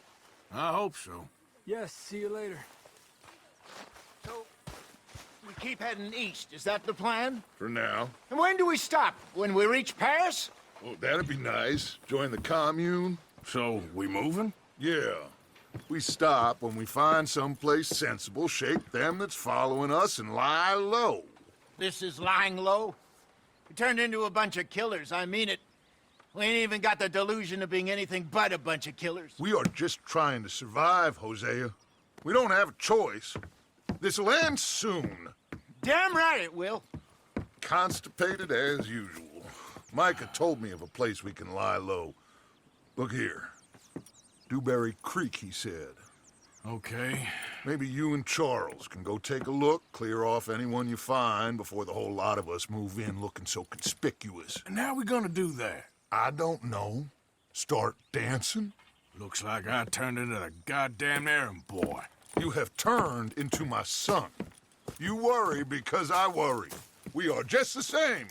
I hope so. Yes, see you later. So, we keep heading east. Is that the plan? For now. And when do we stop? When we reach Paris? Oh, that'd be nice. Join the commune. So, we moving? Yeah. We stop when we find someplace sensible, shake them that's following us, and lie low. This is lying low? We turned into a bunch of killers, I mean it. We ain't even got the delusion of being anything but a bunch of killers. We are just trying to survive, Hosea. We don't have a choice. This'll end soon. Damn right it will. Constipated as usual. Micah told me of a place we can lie low. Look here. Dewberry Creek, he said. Okay. Maybe you and Charles can go take a look, clear off anyone you find before the whole lot of us move in looking so conspicuous. And how we gonna do that? I don't know. Start dancing? Looks like I turned into the goddamn errand boy. You have turned into my son. You worry because I worry. We are just the same.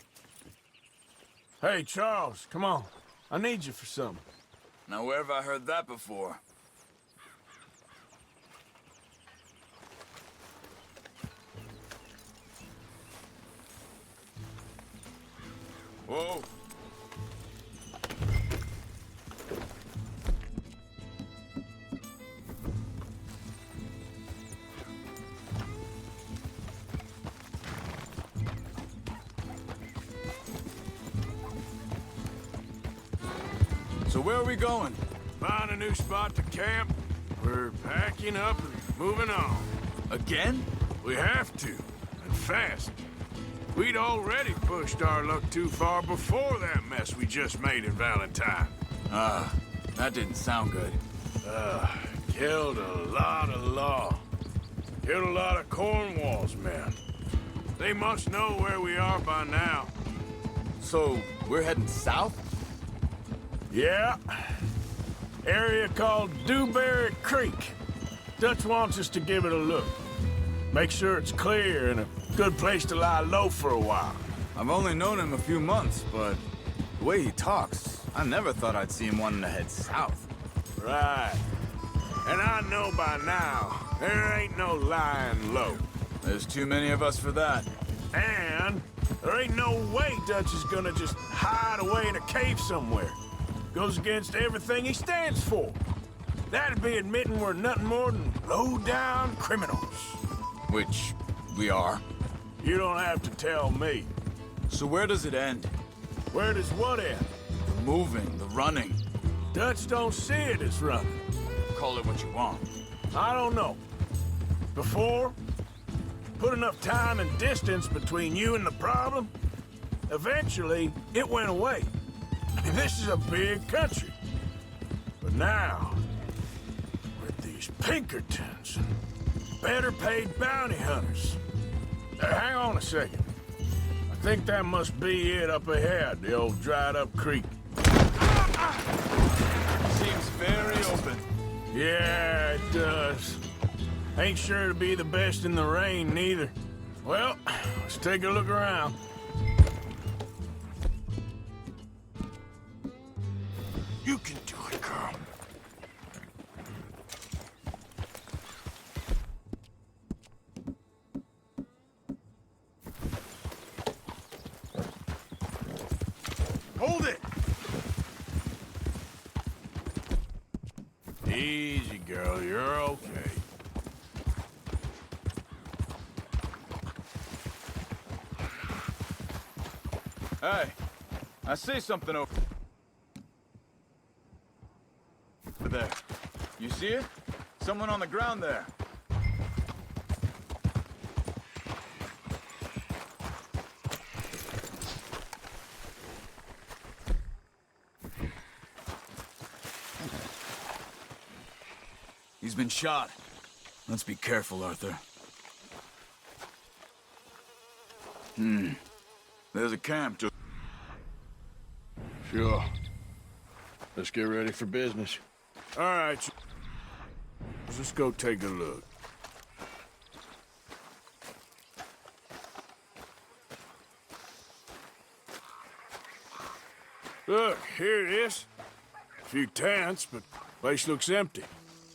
Hey, Charles, come on. I need you for something. Now, where have I heard that before? Whoa. So where are we going? Find a new spot to camp. We're packing up and moving on. Again? We have to, and fast. We'd already pushed our luck too far before that mess we just made in Valentine. That didn't sound good. Killed a lot of law. Killed a lot of Cornwall's men. They must know where we are by now. So, we're heading south? Yeah. Area called Dewberry Creek. Dutch wants us to give it a look. Make sure it's clear and a good place to lie low for a while. I've only known him a few months, but the way he talks, I never thought I'd see him wanting to head south. Right. And I know by now, there ain't no lying low. There's too many of us for that. And there ain't no way Dutch is gonna just hide away in a cave somewhere. Goes against everything he stands for. That'd be admitting we're nothing more than low-down criminals. Which we are. You don't have to tell me. So where does it end? Where does what end? The moving, the running. Dutch don't see it as running. Call it what you want. I don't know. Before, put enough time and distance between you and the problem, eventually it went away. I mean, this is a big country. But now, with these Pinkertons and better paid bounty hunters. Hang on a second. I think that must be it up ahead, the old dried up creek. Seems very open. Yeah, it does. Ain't sure to be the best in the rain, neither. Well, let's take a look around. You can do it, girl. Hold it! Easy, girl. You're okay. Hey, I see something over there. You see it? Someone on the ground there. He's been shot. Let's be careful, Arthur. There's a camp just... Sure. Let's get ready for business. All right. Let's go take a look. Look, here it is. A few tents, but place looks empty.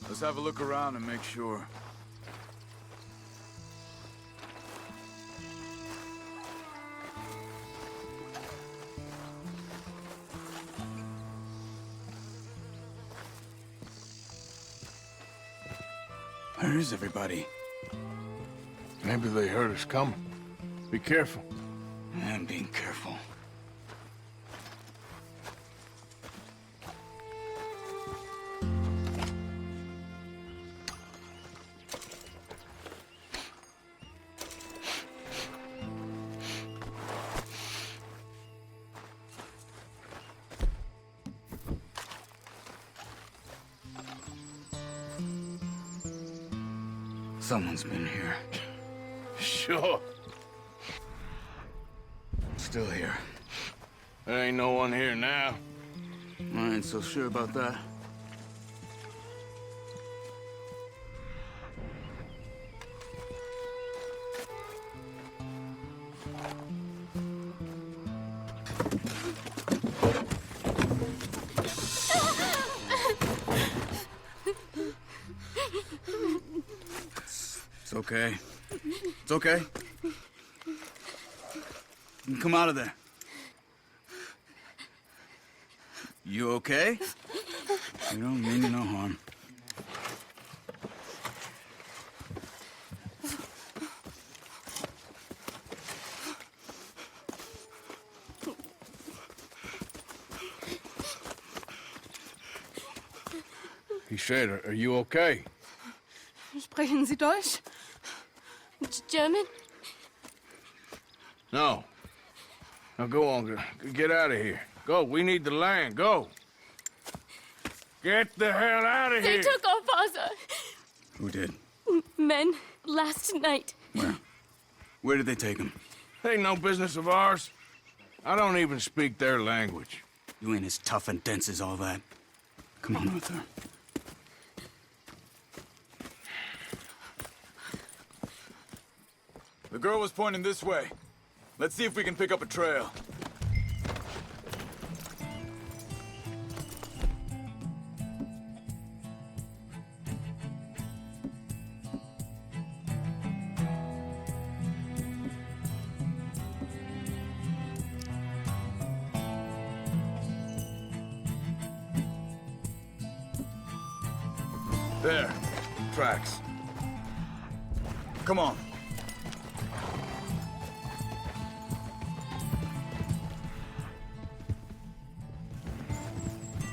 Let's have a look around and make sure. Where is everybody? Maybe they heard us coming. Be careful. I'm being careful. Someone's been here. Sure. Still here. There ain't no one here now. I ain't so sure about that. It's okay. It's okay. You can come out of there. You okay? You don't mean you no harm. He said, are you okay? Sprechen Sie Deutsch? German? No. Now go on, get out of here. Go, we need the land, go. Get the hell out of They here. took our father. Who did? Men, last night. Where? Where did they take him? Ain't no business of ours. I don't even speak their language. You ain't as tough and dense as all that. Come on, Arthur. The girl was pointing this way. Let's see if we can pick up a trail. There. Tracks. Come on.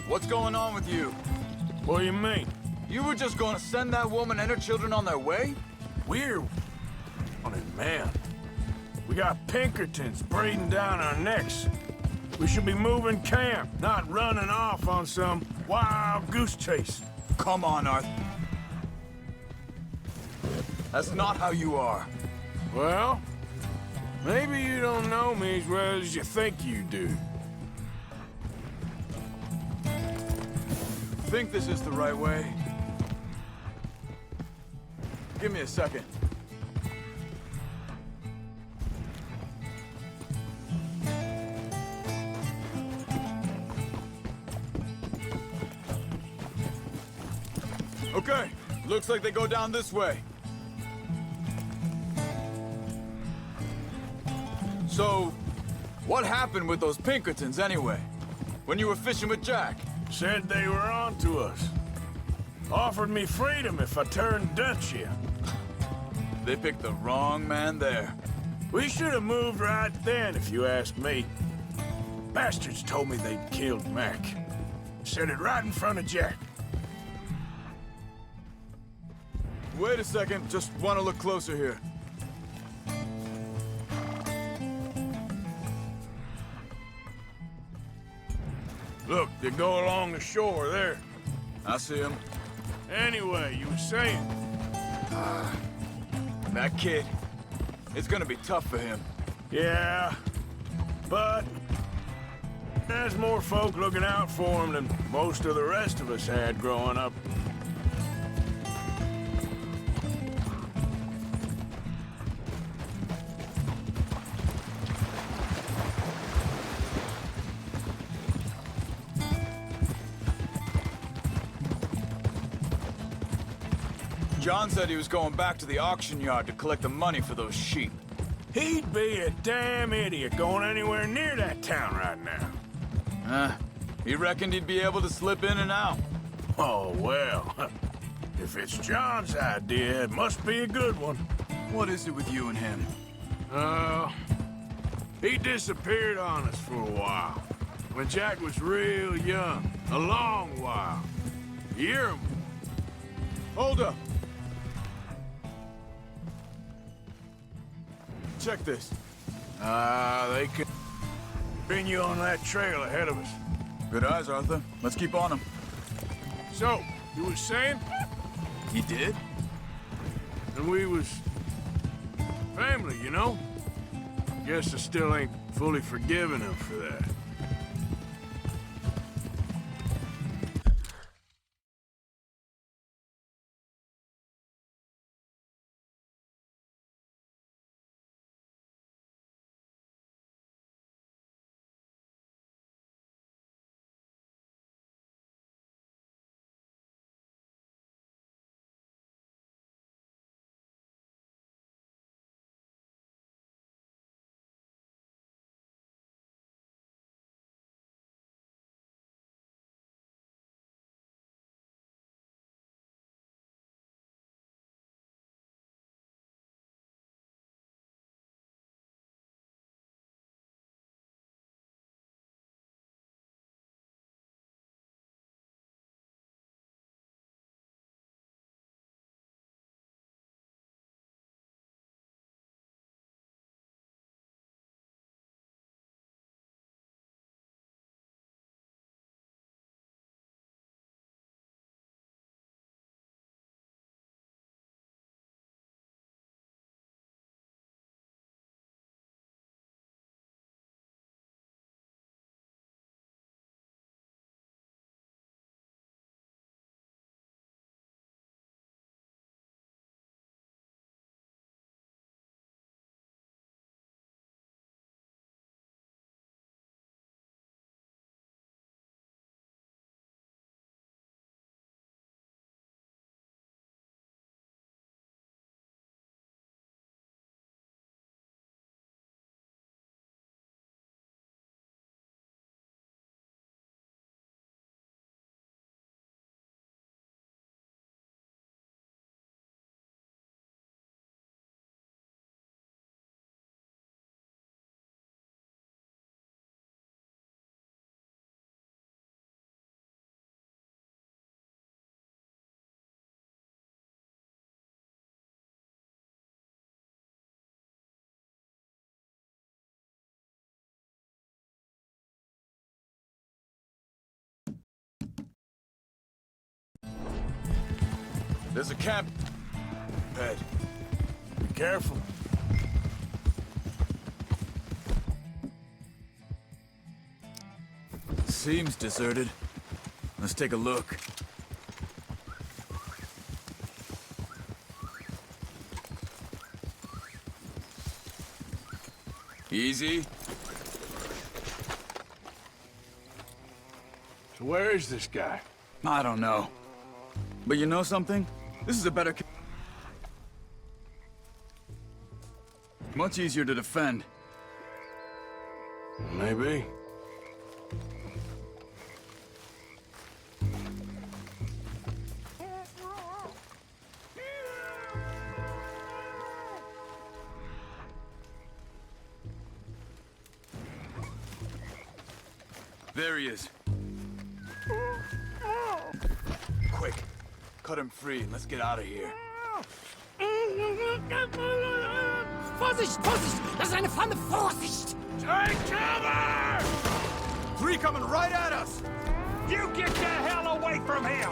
What's going on with you? What do you mean? You were just going to send that woman and her children on their way? We're on it, man. We got Pinkertons breathing down our necks. We should be moving camp, not running off on some wild goose chase. Come on, Arthur. That's not how you are. Well, maybe you don't know me as well as you think you do. Think this is the right way? Give me a second. Okay, looks like they go down this way. So, what happened with those Pinkertons anyway? When you were fishing with Jack? Said they were on to us. Offered me freedom if I turned Dutch here. They picked the wrong man there. We should have moved right then, if you ask me. Bastards told me they'd killed Mac. Said it right in front of Jack. Wait a second, just want to look closer here. Look, they go along the shore there. I see him. Anyway, you were saying? That kid, it's gonna be tough for him. Yeah, but there's more folk looking out for him than most of the rest of us had growing up. John said he was going back to the auction yard to collect the money for those sheep. He'd be a damn idiot going anywhere near that town right now. He reckoned he'd be able to slip in and out. Oh, well. If it's John's idea, it must be a good one. What is it with you and him? He disappeared on us for a while. When Jack was real young. A long while. You hear him? Hold up. Check this. They can continue on that trail ahead of us. Good eyes, Arthur. Let's keep on him. So, you was saying? He did? And we was family, you know? Guess I still ain't fully forgiven him for that. There's a camp. Ped. Be careful. Seems deserted. Let's take a look. Easy. So where is this guy? I don't know. But you know something? This is a better... Much easier to defend. Maybe. There he is. Quick. Cut him free and let's get out of here. Vorsicht, Vorsicht! Das ist eine Pfanne! Vorsicht! Take cover! 3 coming right at us! You get the hell away from him!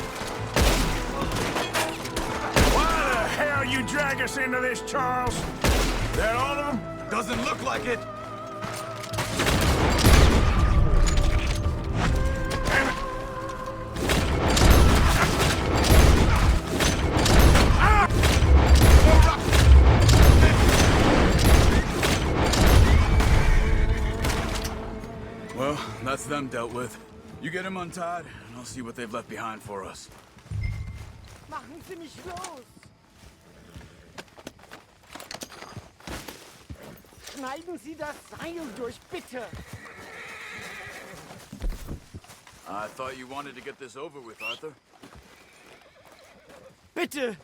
Why the hell you drag us into this, Charles? That all of them? Doesn't look like it. Well, that's them dealt with. You get them untied, and I'll see what they've left behind for us. Machen Sie mich los! Schneiden Sie das Seil durch, bitte. I thought you wanted to get this over with, Arthur. Bitte,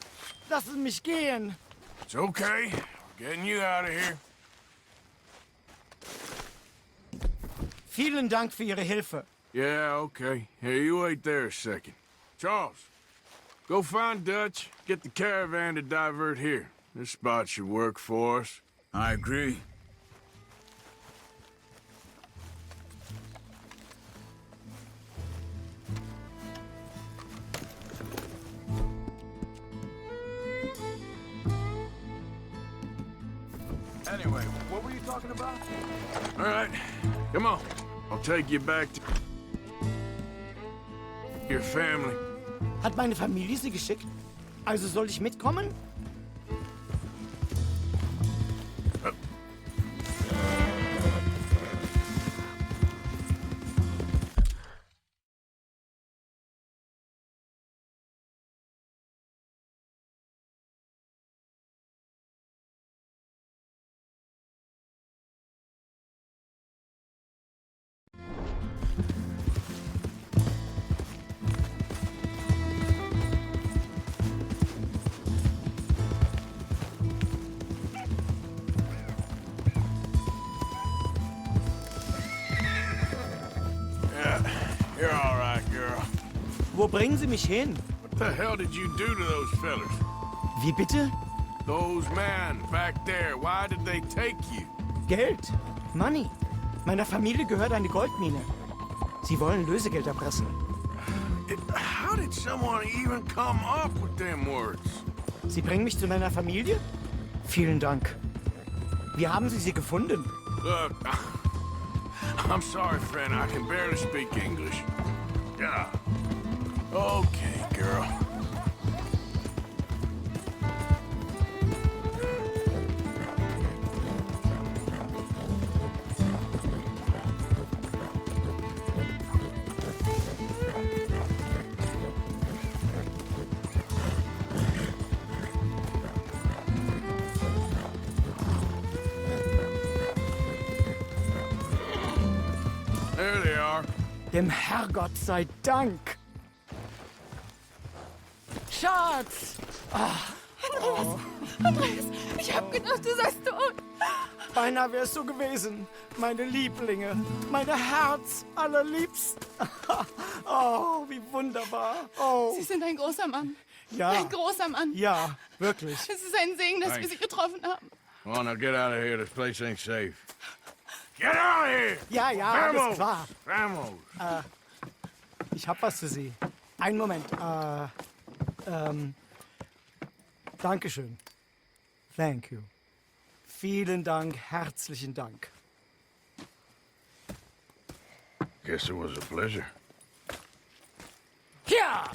lassen mich gehen. It's okay. We're getting you out of here. Vielen Dank für Ihre Hilfe. Yeah, okay. Hey, you wait there a second. Charles, go find Dutch. Get the caravan to divert here. This spot should work for us. I agree. Anyway, what were you talking about? All right, come on. I'll take you back to your family. Hat meine Familie Sie geschickt? Also soll ich mitkommen? You're all right, girl. Wo bringen Sie mich hin? What the hell did you do to those fellas? Wie bitte? Those men back there, why did they take you? Geld. Money. Meiner Familie gehört eine Goldmine. Sie wollen Lösegeld erpressen. How did someone even come up with them words? Sie bringen mich zu meiner Familie? Vielen Dank. Wie haben Sie sie gefunden? Look, I'm sorry, friend. I can barely speak English. Yeah. Okay, girl. There they are. Dem Herrgott sei Dank. Schatz! Andreas, ich hab gedacht, du seist tot. Beinahe wär's so gewesen. Meine Lieblinge, meine Herz allerliebst. Oh, wie wunderbar. Oh. Sie sind ein großer Mann. Ja. Ein großer Mann. Ja, wirklich. Es ist ein Segen, dass wir Sie getroffen haben. Well, now get out of here. This place ain't safe. Get out of here! Ja, ja, Vamos! alles klar. Vamos! Ich hab was für Sie. Einen Moment. Dankeschön. Thank you. Vielen Dank, herzlichen Dank. Guess it was a pleasure. Ja!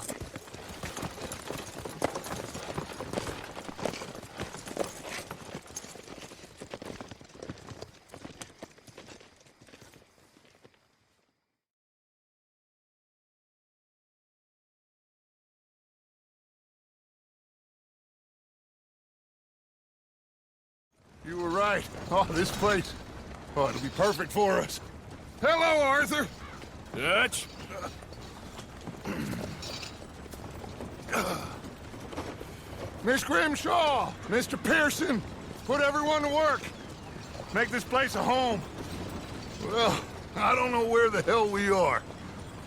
You were right. Oh, this place. Oh, it'll be perfect for us. Hello, Arthur. Dutch? Miss Grimshaw, Mr. Pearson, put everyone to work. Make this place a home. Well, I don't know where the hell we are,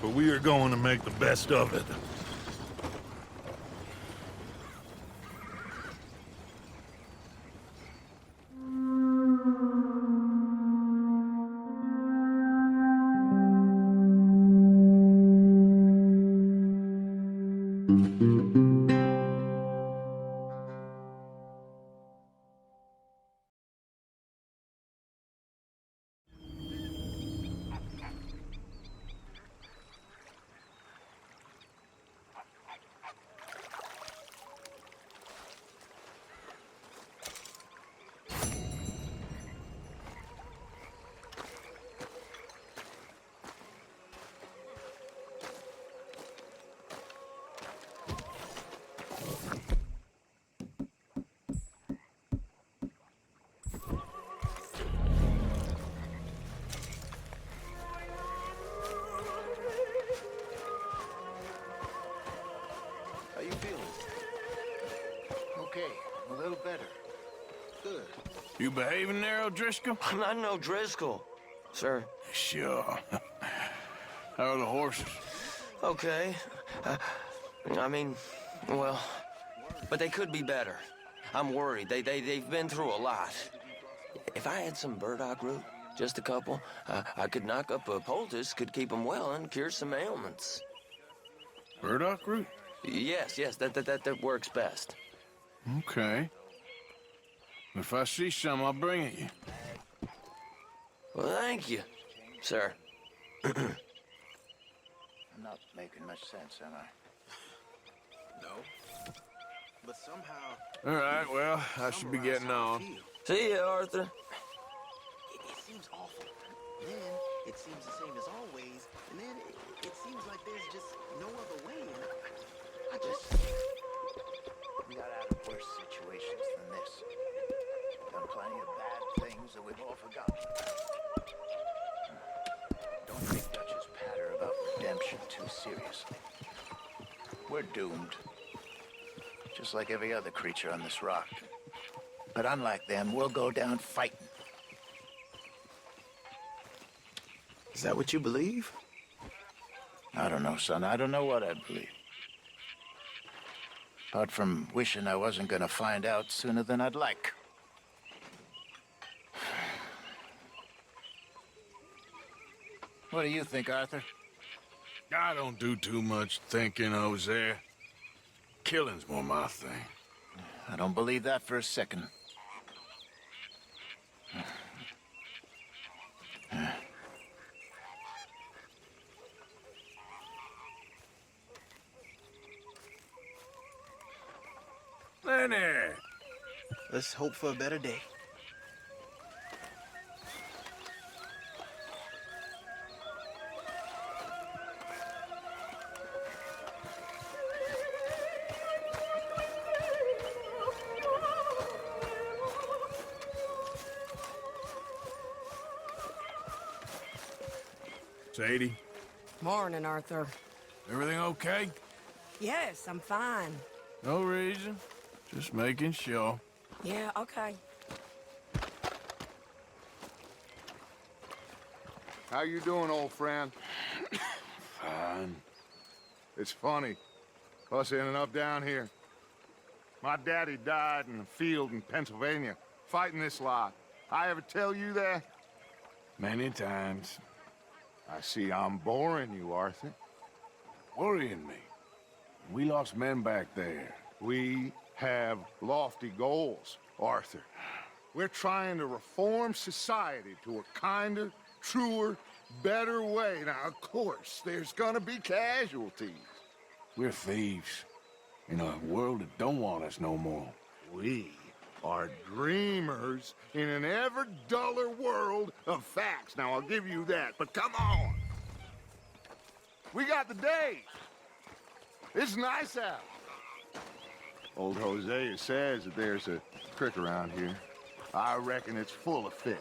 but we are going to make the best of it. you feeling? Okay, a little better. Good. You behaving there, O'Driscoll? I'm not no Driscoll, sir. Sure. How are the horses? Okay. I mean, well, but they could be better. I'm worried. They've been through a lot. If I had some burdock root, just a couple, I could knock up a poultice, could keep them well and cure some ailments. Burdock root? Yes, that works best. Okay. If I see some, I'll bring it you. Well, thank you, sir. I'm not making much sense, am I? No. But somehow... All right, well, I should be getting on. See ya, Arthur. It seems awful. Then it seems the same as always, and then it seems like there's just no other way. And We got out of worse situations than this. Done plenty of bad things that we've all forgotten. Don't take Dutch's patter about redemption too seriously. We're doomed. Just like every other creature on this rock. But unlike them, we'll go down fighting. Is that what you believe? I don't know, son. I don't know what I believe. Apart from wishing I wasn't gonna find out sooner than I'd like. What do you think, Arthur? I don't do too much thinking, Hosea. Killing's more my thing. I don't believe that for a second. Lenny! Let's hope for a better day. Sadie, Morning, Arthur. everything okay? Yes, I'm fine. No reason. Just making sure. Yeah, okay. How you doing, old friend? Fine. It's funny, us ending up down here. My daddy died in a field in Pennsylvania, fighting this lot. I ever tell you that? Many times. I see I'm boring you, Arthur. Worrying me. We lost men back there. We have lofty goals, Arthur. We're trying to reform society to a kinder, truer, better way. Now, of course, there's gonna be casualties. We're thieves. In a world that don't want us no more. We are dreamers in an ever duller world of facts. Now, I'll give you that, but come on. We got the day. It's nice out. Old Hosea says that there's a creek around here. I reckon it's full of fish.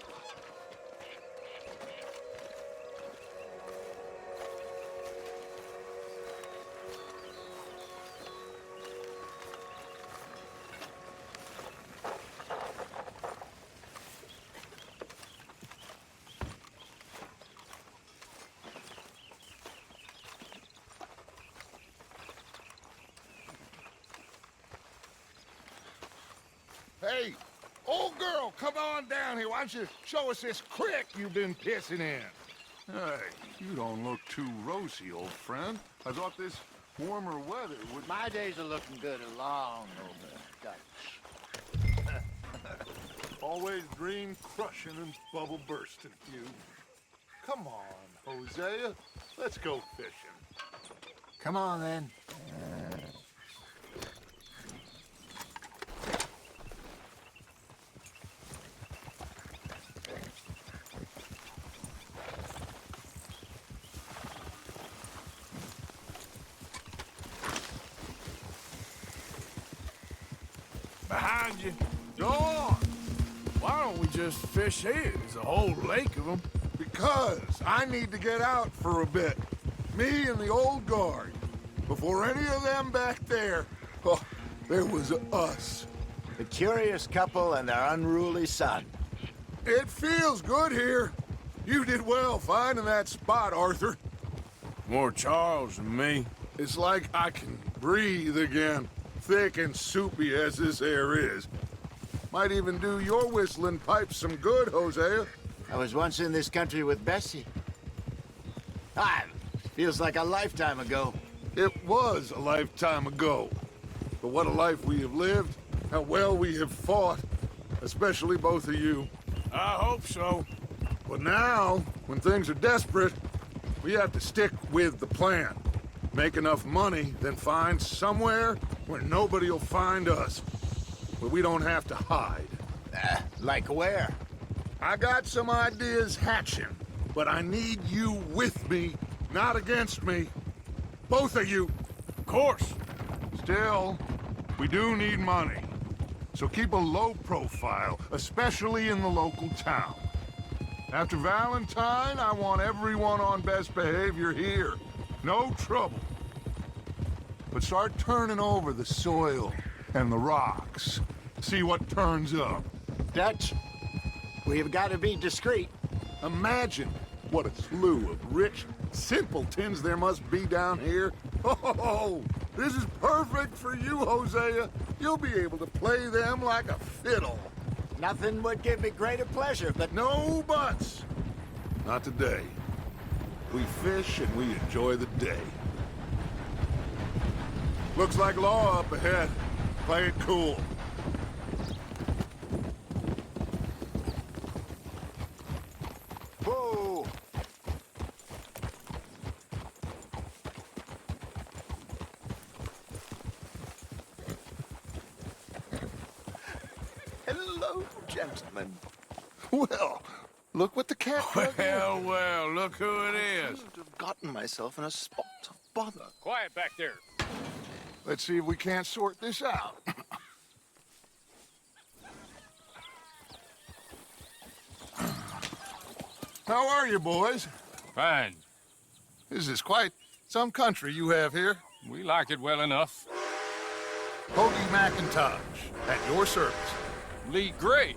Hey, old girl, come on down here. Why don't you show us this creek you've been pissing in? Hey, you don't look too rosy, old friend. I thought this warmer weather would... My days are looking good along over Dutch. Always dream crushing and bubble bursting, you. Come on, Hosea. Let's go fishing. Come on, then. Behind you. Go on. Why don't we just fish here? There's a whole lake of them. Because I need to get out for a bit. Me and the old guard. Before any of them back there, oh, there was us. The curious couple and their unruly son. It feels good here. You did well finding that spot, Arthur. More Charles than me. It's like I can breathe again, thick and soupy as this air is. Might even do your whistling pipes some good, Hosea. I was once in this country with Bessie. Feels like a lifetime ago. It was a lifetime ago. But what a life we have lived, how well we have fought, especially both of you. I hope so. But now, when things are desperate, we have to stick with the plan. Make enough money, then find somewhere where nobody will find us. Where we don't have to hide. Like where? I got some ideas hatching, but I need you with me, not against me. Both of you. Of course. Still, we do need money. So keep a low profile, especially in the local town. After Valentine, I want everyone on best behavior here. No trouble. But start turning over the soil and the rocks. See what turns up. Dutch, we've got to be discreet. Imagine what a slew of rich simpletons there must be down here. Oh, this is perfect for you, Hosea. You'll be able to play them like a fiddle. Nothing would give me greater pleasure, but... No buts. Not today. We fish and we enjoy the day. Looks like law up ahead. Play it cool. Whoa! Hello, gentlemen. Well, look what the cat dug in. Well, look who it is. I have gotten myself in a spot of bother. Quiet back there. Let's see if we can't sort this out. How are you, boys? Fine. This is quite some country you have here. We like it well enough. Hoagie McIntosh, at your service. Lee Gray.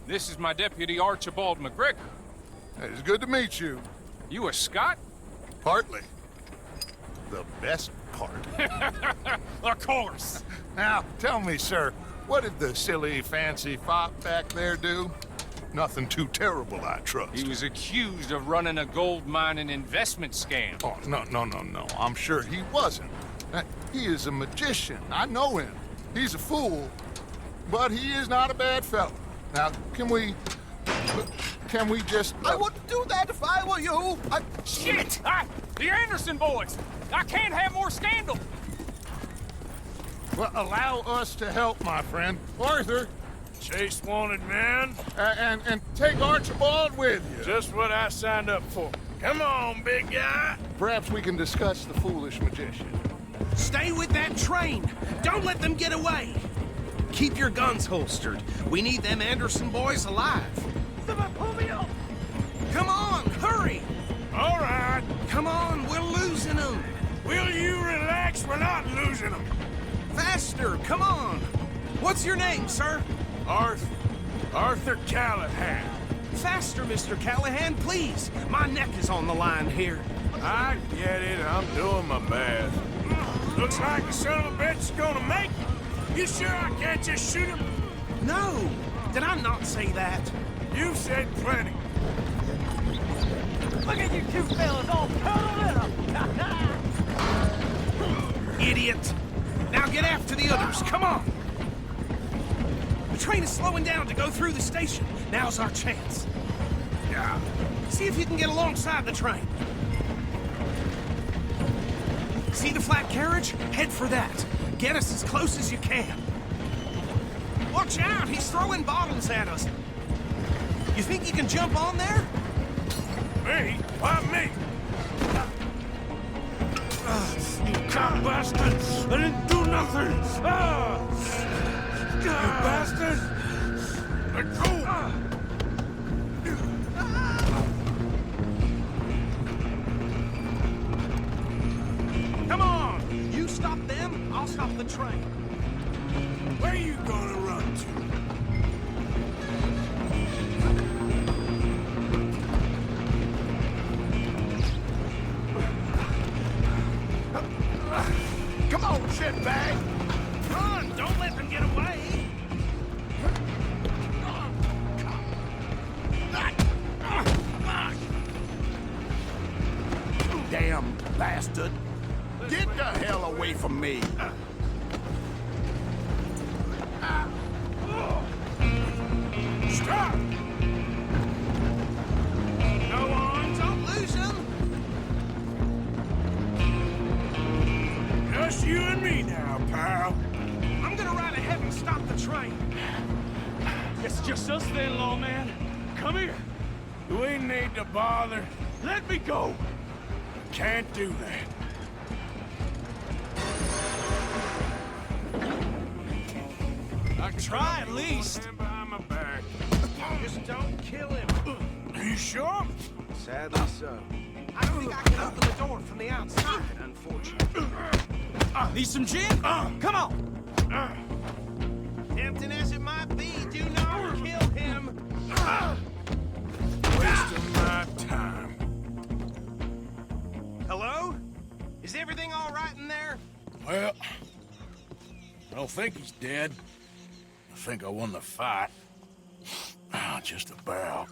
This is my deputy Archibald McGregor. It's good to meet you. You a Scot? Partly. The best part. Of course. Now, tell me, sir, what did the silly, fancy fop back there do? Nothing too terrible, I trust. He was accused of running a gold mining investment scam. Oh, no. I'm sure he wasn't. He is a magician. I know him. He's a fool, but he is not a bad fellow. Now, can we just... I wouldn't do that if I were you. Shit! The Anderson boys! I can't have more scandal! Well, allow us to help, my friend. Arthur! Chase wanted man. And take Archibald with you. Just what I signed up for. Come on, big guy. Perhaps we can discuss the foolish magician. Stay with that train. Don't let them get away. Keep your guns holstered. We need them Anderson boys alive. Someone pull me up! Come on, hurry! All right. Come on, we're losing them. Will you relax? We're not losing them. Faster, come on. What's your name, sir? Arthur Callahan. Faster, Mr. Callahan, please. My neck is on the line here. I get it. I'm doing my best. Looks like the son of a bitch is gonna make it. You sure I can't just shoot him? No. Did I not say that? You've said plenty. Look at you two fellas all cuddled up! Idiot. Now get after the others, come on. The train is slowing down to go through the station. Now's our chance. Yeah. See if you can get alongside the train. See the flat carriage? Head for that. Get us as close as you can. Watch out! He's throwing bottles at us. You think you can jump on there? Me? Why me? You cop bastard! I didn't do nothing! You bastard! Let go! Come on! the train. Where you gonna run to? Come on, shitbag! Run! Don't let them get away! Damn bastard! Get the hell away from me! Stop! Go on, don't lose him! Just you and me now, pal. I'm gonna ride ahead and stop the train. It's just us then, lawman. Come here. You ain't need to bother. Let me go! Can't do that. Try at least. Stand behind my back. Just don't kill him. Are you sure? Sadly so. I don't think I can open the door from the outside, unfortunately. Need some gin? Come on. Tempting as it might be, do not kill him. Wasting my time. Hello? Is everything all right in there? Well, I don't think he's dead. I think I won the fight. Just about.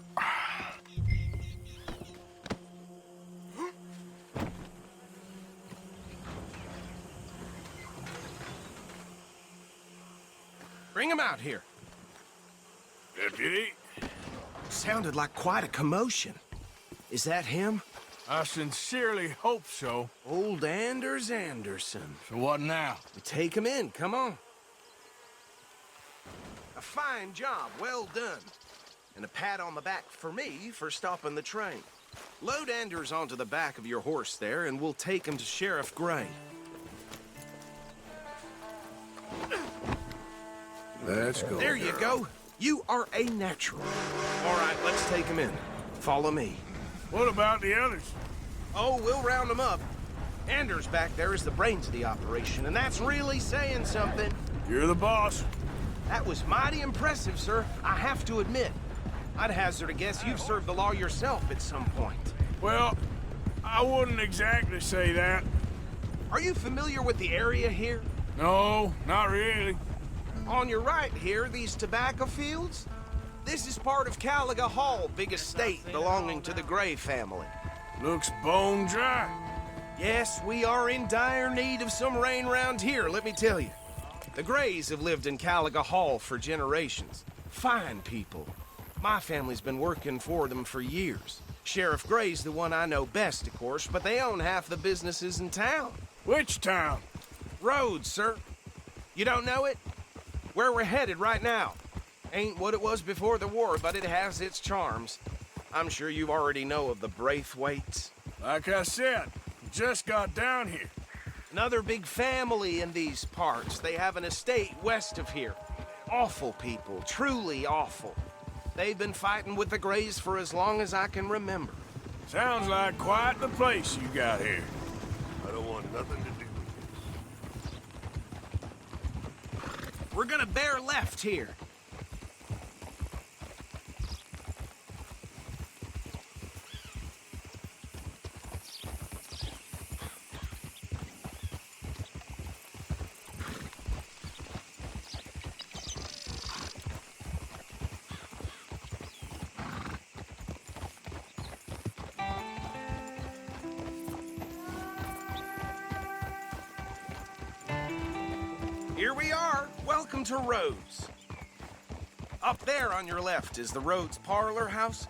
Bring him out here. Deputy? Sounded like quite a commotion. Is that him? I sincerely hope so. Old Anders Anderson. So what now? Take him in, come on. A fine job, well done. And a pat on the back for me for stopping the train. Load Anders onto the back of your horse there, and we'll take him to Sheriff Gray. Let's go. There you go. You are a natural. All right, let's take him in. Follow me. What about the others? Oh, we'll round them up. Anders back there is the brains of the operation, and that's really saying something. You're the boss. That was mighty impressive, sir. I have to admit. I'd hazard a guess you've served the law yourself at some point. Well, I wouldn't exactly say that. Are you familiar with the area here? No, not really. On your right here, these tobacco fields? This is part of Caliga Hall, big estate belonging to the Gray family. Looks bone dry. Yes, we are in dire need of some rain round here, let me tell you. The Grays have lived in Caliga Hall for generations. Fine people. My family's been working for them for years. Sheriff Gray's the one I know best, of course, but they own half the businesses in town. Which town? Rhodes, sir. You don't know it? Where we're headed right now. Ain't what it was before the war, but it has its charms. I'm sure you already know of the Braithwaites. Like I said, we just got down here. Another big family in these parts. They have an estate west of here. Awful people, truly awful. They've been fighting with the Grays for as long as I can remember. Sounds like quite the place you got here. I don't want nothing to do with this. We're gonna bear left here. Here we are. Welcome to Rhodes. Up there on your left is the Rhodes Parlor House.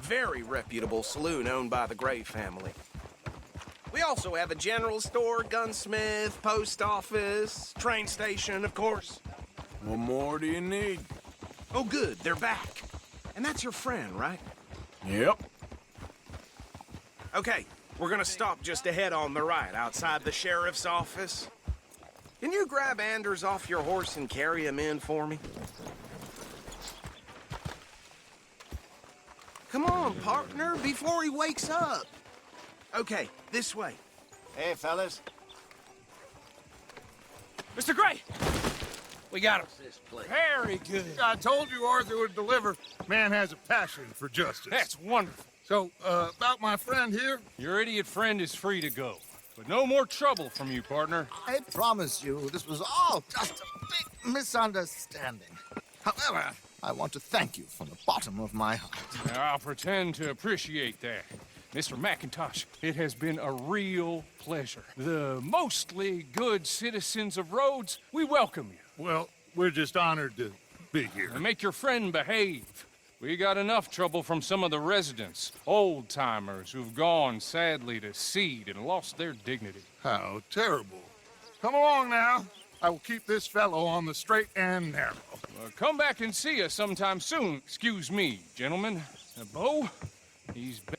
Very reputable saloon owned by the Gray family. We also have a general store, gunsmith, post office, train station, of course. What more do you need? Oh, good. They're back. And that's your friend, right? Yep. Okay, we're gonna stop just ahead on the right, outside the sheriff's office. Can you grab Anders off your horse and carry him in for me? Come on, partner, before he wakes up. Okay, this way. Hey, fellas. Mr. Gray! We got him. Very good. I told you Arthur would deliver. Man has a passion for justice. That's wonderful. So, about my friend here? Your idiot friend is free to go. But no more trouble from you, partner. I promise you, this was all just a big misunderstanding. However, I want to thank you from the bottom of my heart. Now, I'll pretend to appreciate that. Mr. McIntosh, it has been a real pleasure. The mostly good citizens of Rhodes, we welcome you. Well, we're just honored to be here. And make your friend behave. We got enough trouble from some of the residents, old-timers who've gone, sadly, to seed and lost their dignity. How terrible. Come along now. I will keep this fellow on the straight and narrow. Come back and see us sometime soon. Excuse me, gentlemen. Bo, he's been...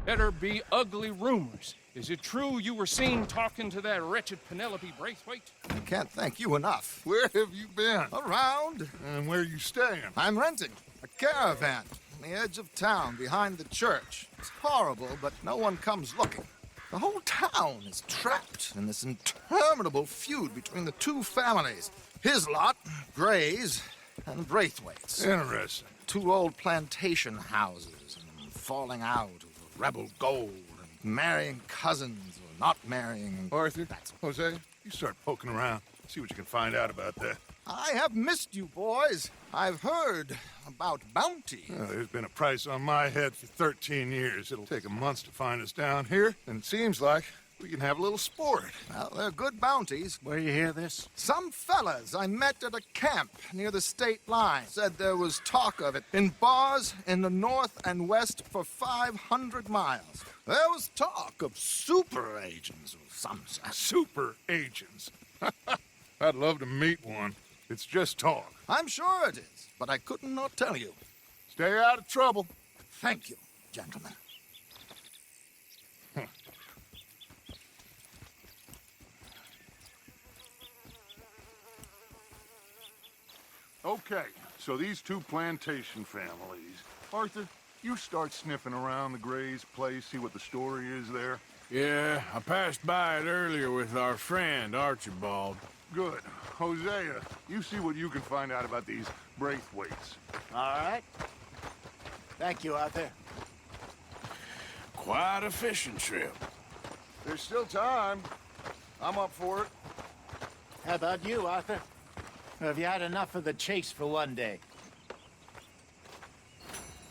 Better be ugly rumors. Is it true you were seen talking to that wretched Penelope Braithwaite? I can't thank you enough. Where have you been? Around. And where are you staying? I'm renting a caravan on the edge of town behind the church. It's horrible, but no one comes looking. The whole town is trapped in this interminable feud between the two families. His lot, Gray's, and Braithwaite's. Interesting. Two old plantation houses, and falling out over rebel gold, and marrying cousins or not marrying. Arthur, Jose, you start poking around. See what you can find out about that. I have missed you, boys. I've heard about bounty. Well, there's been a price on my head for 13 years. It'll take a month to find us down here, and it seems like we can have a little sport. Well, they're good bounties. Where you hear this? Some fellas I met at a camp near the state line said there was talk of it in bars in the north and west for 500 miles. There was talk of super agents of some sort. Super agents. I'd love to meet one. It's just talk. I'm sure it is, but I couldn't not tell you. Stay out of trouble. Thank you, gentlemen. Okay, so these two plantation families. Arthur, you start sniffing around the Gray's place, see what the story is there. Yeah, I passed by it earlier with our friend, Archibald. Good. Hosea, you see what you can find out about these Braithwaites. All right. Thank you, Arthur. Quite a fishing trip. There's still time. I'm up for it. How about you, Arthur? Have you had enough of the chase for one day?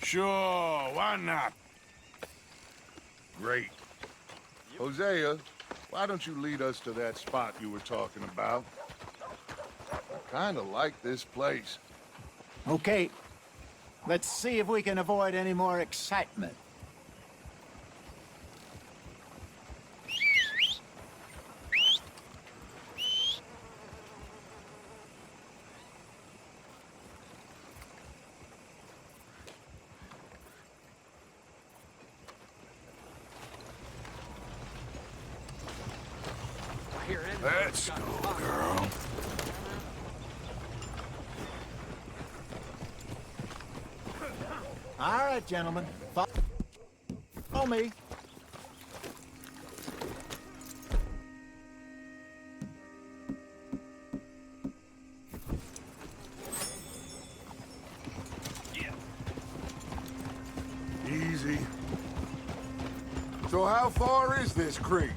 Sure, why not? Great. Hosea, why don't you lead us to that spot you were talking about? I kind of like this place. Okay. Let's see if we can avoid any more excitement. Let's go, girl. All right, gentlemen. Follow me. Easy. So how far is this creek?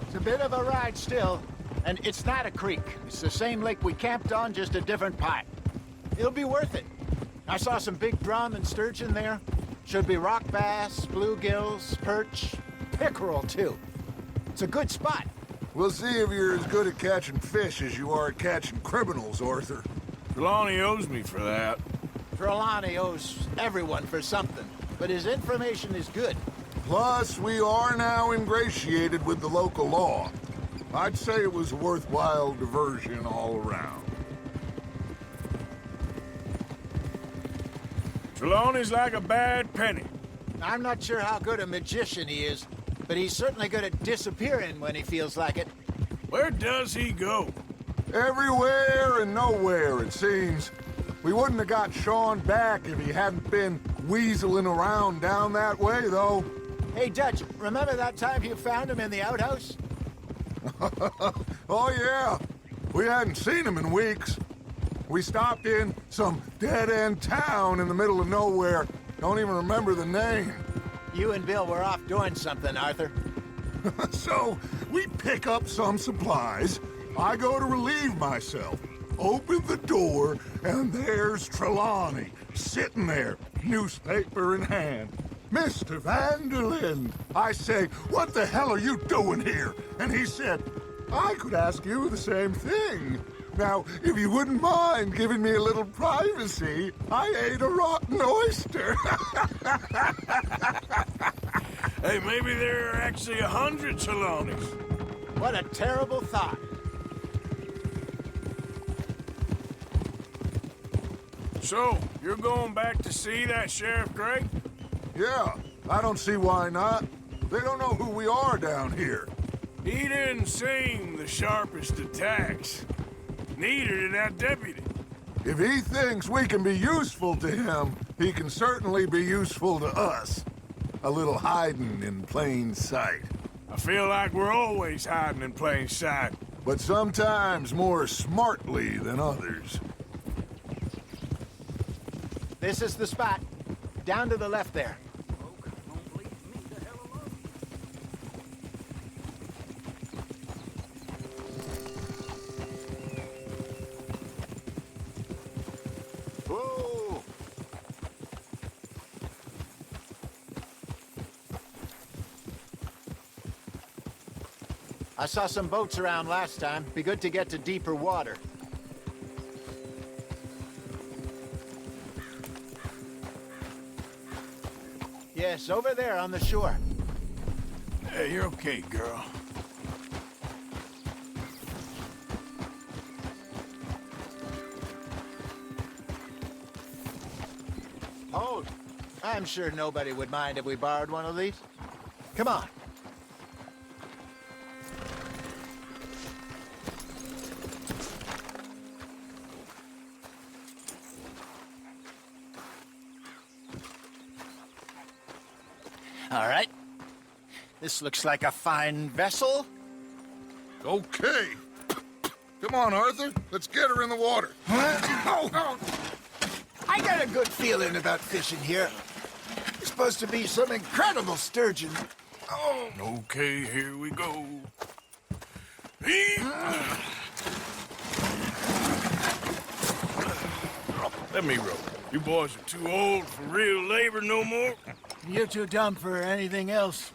It's a bit of a ride still, and it's not a creek. It's the same lake we camped on, just a different part. It'll be worth it. I saw some big drum and sturgeon there. Should be rock bass, bluegills, perch, pickerel, too. It's a good spot. We'll see if you're as good at catching fish as you are at catching criminals, Arthur. Trelawney owes me for that. Trelawney owes everyone for something, but his information is good. Plus, we are now ingratiated with the local law. I'd say it was a worthwhile diversion all around. Trelawney's like a bad penny. I'm not sure how good a magician he is, but he's certainly good at disappearing when he feels like it. Where does he go? Everywhere and nowhere, it seems. We wouldn't have got Sean back if he hadn't been weaseling around down that way, though. Hey, Dutch, remember that time you found him in the outhouse? Oh, yeah. We hadn't seen him in weeks. We stopped in some dead-end town in the middle of nowhere. Don't even remember the name. You and Bill were off doing something, Arthur. So, we pick up some supplies. I go to relieve myself. Open the door, and there's Trelawney, sitting there, newspaper in hand. Mr. Vanderlyn. I say, what the hell are you doing here? And he said, I could ask you the same thing. Now, if you wouldn't mind giving me a little privacy, I ate a rotten oyster. Hey, maybe there are actually 100 Trelawneys. What a terrible thought. So, you're going back to see that Sheriff Gray? Yeah, I don't see why not. They don't know who we are down here. He didn't seem the sharpest attacks. Neither did that deputy. If he thinks we can be useful to him, he can certainly be useful to us. a little hiding in plain sight. I feel like we're always hiding in plain sight. But sometimes more smartly than others. This is the spot. Down to the left there. Whoa! I saw some boats around last time. Be good to get to deeper water. Yes, over there on the shore. Hey, you're okay, girl. Oh, I'm sure nobody would mind if we borrowed one of these. Come on. All right. This looks like a fine vessel. Okay. Come on, Arthur. Let's get her in the water. I got a good feeling about fishing here. It's supposed to be some incredible sturgeon. Oh. Okay, here we go. Let me row. You boys are too old for real labor no more. You're too dumb for anything else.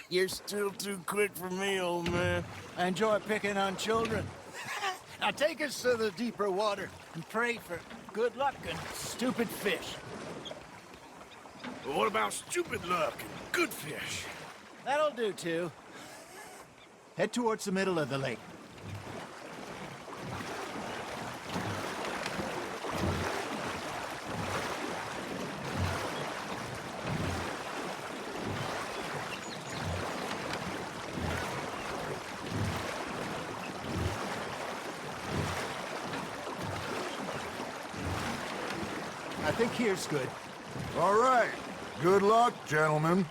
You're still too quick for me, old man. I enjoy picking on children. Now take us to the deeper water and pray for good luck and stupid fish. But what about stupid luck and good fish? That'll do, too. Head towards the middle of the lake. I think here's good. All right. Good luck, gentlemen.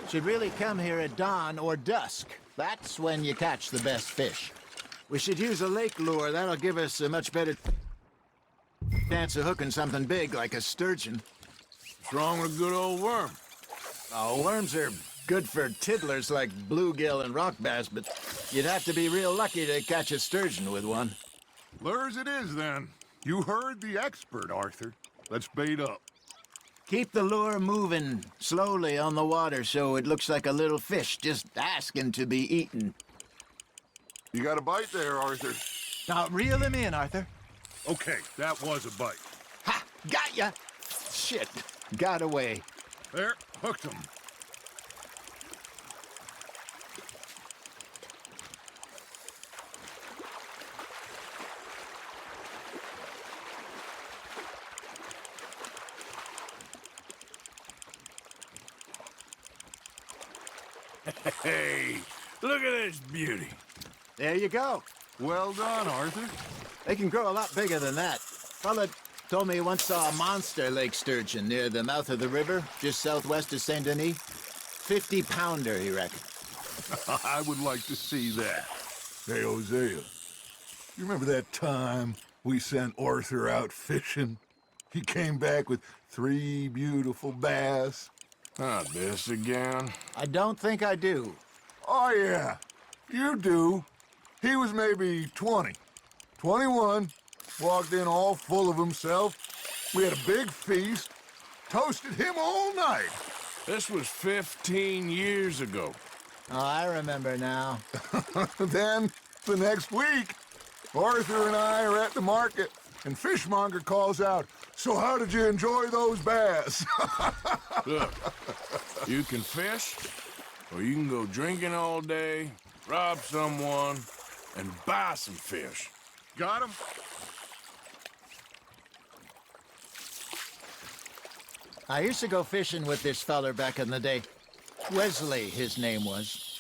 Should really come here at dawn or dusk. That's when you catch the best fish. We should use a lake lure. That'll give us a much better chance of hooking something big like a sturgeon. What's wrong with a good old worm? Oh, worms are good for tiddlers like bluegill and rock bass, but you'd have to be real lucky to catch a sturgeon with one. Lures it is, then. You heard the expert, Arthur. Let's bait up. Keep the lure moving slowly on the water so it looks like a little fish just asking to be eaten. You got a bite there, Arthur. Now, reel him in, Arthur. Okay, that was a bite. Ha! Got ya! Shit. Got away. There, hooked him. Hey, look at this beauty. There you go. Well done, Arthur. They can grow a lot bigger than that. Fella told me he once saw a monster lake sturgeon near the mouth of the river, just southwest of Saint Denis. 50-pounder, he reckoned. I would like to see that. Hey, Hosea, you remember that time we sent Arthur out fishing? He came back with 3 beautiful bass. Not this again. I don't think I do. Oh, yeah. You do. He was maybe 20. 21. Walked in all full of himself. We had a big feast. Toasted him all night. This was 15 years ago. Oh, I remember now. Then, the next week, Arthur and I are at the market, and Fishmonger calls out, "So how did you enjoy those bass?" Look, you can fish, or you can go drinking all day, rob someone, and buy some fish. Got him? I used to go fishing with this feller back in the day. Wesley, his name was.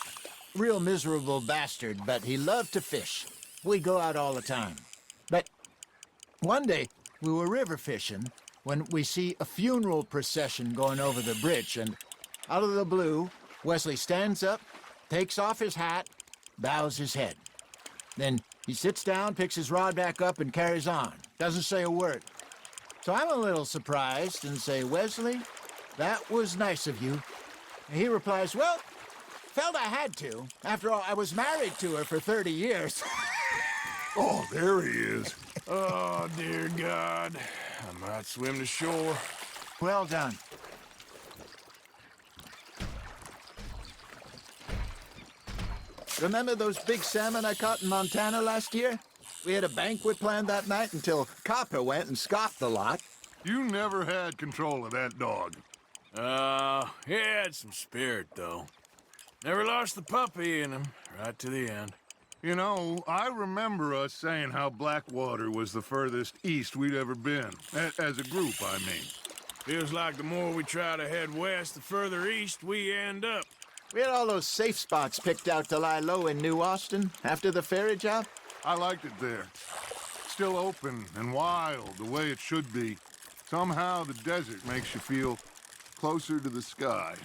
Real miserable bastard, but he loved to fish. We'd go out all the time. But one day, we were river fishing when we see a funeral procession going over the bridge, and out of the blue, Wesley stands up, takes off his hat, bows his head. Then he sits down, picks his rod back up, and carries on. Doesn't say a word. So I'm a little surprised and say, Wesley, that was nice of you. And he replies, well, felt I had to. After all, I was married to her for 30 years. Oh, there he is. Oh, dear God. I might swim to shore. Well done. Remember those big salmon I caught in Montana last year? We had a banquet planned that night until Copper went and scoffed the lot. You never had control of that dog. He had some spirit, though. Never lost the puppy in him, right to the end. You know, I remember us saying how Blackwater was the furthest east we'd ever been. As a group, I mean. Feels like the more we try to head west, the further east we end up. We had all those safe spots picked out to lie low in New Austin after the ferry job. I liked it there. Still open and wild, the way it should be. Somehow the desert makes you feel closer to the sky.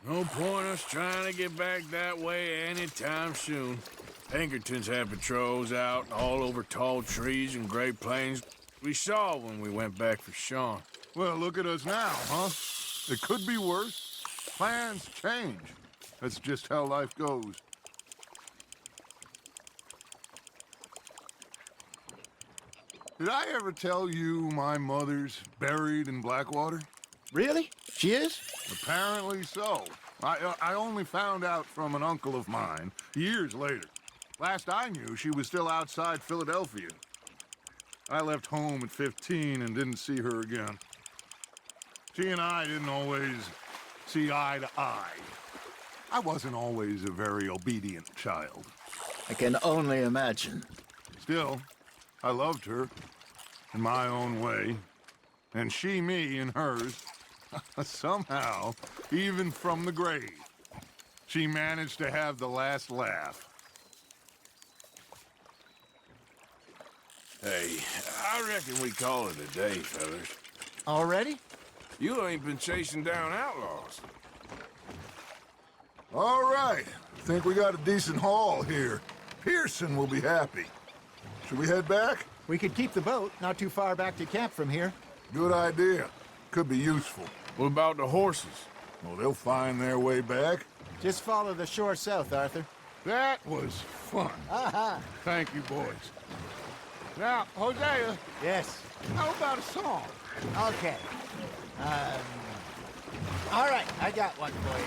No point us trying to get back that way anytime soon. Pinkertons had patrols out all over tall trees and Great Plains. We saw when we went back for Sean. Well, look at us now, huh? It could be worse. Plans change. That's just how life goes. Did I ever tell you my mother's buried in Blackwater? Really? She is? Apparently so. I only found out from an uncle of mine years later. Last I knew, she was still outside Philadelphia. I left home at 15 and didn't see her again. She and I didn't always see eye to eye. I wasn't always a very obedient child. I can only imagine. Still, I loved her in my own way, and she me in hers. Somehow, even from the grave, she managed to have the last laugh. Hey, I reckon we call it a day, fellas. Already? You ain't been chasing down outlaws. All right. Think we got a decent haul here. Pearson will be happy. Should we head back? We could keep the boat not too far back to camp from here. Good idea. Could be useful. What about the horses? Well, they'll find their way back. Just follow the shore south, Arthur. That was fun. Aha! Thank you, boys. Now, Hosea. Yes? How about a song? Okay. All right, I got one for you.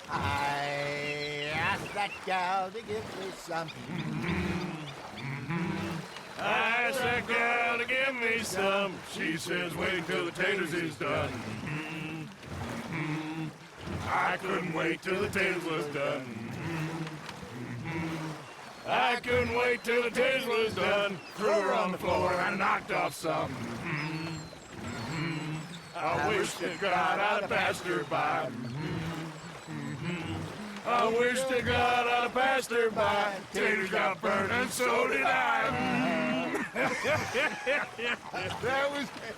I asked that gal to give me some. I asked that gal to give me some. She says, wait till the taters is done. I couldn't wait till the taters was done. I couldn't wait till the taters was done. Threw her on the floor and knocked off some. I wish to God I'd passed her by. I wish to God I'd have passed her by. Taters got burned and so did I.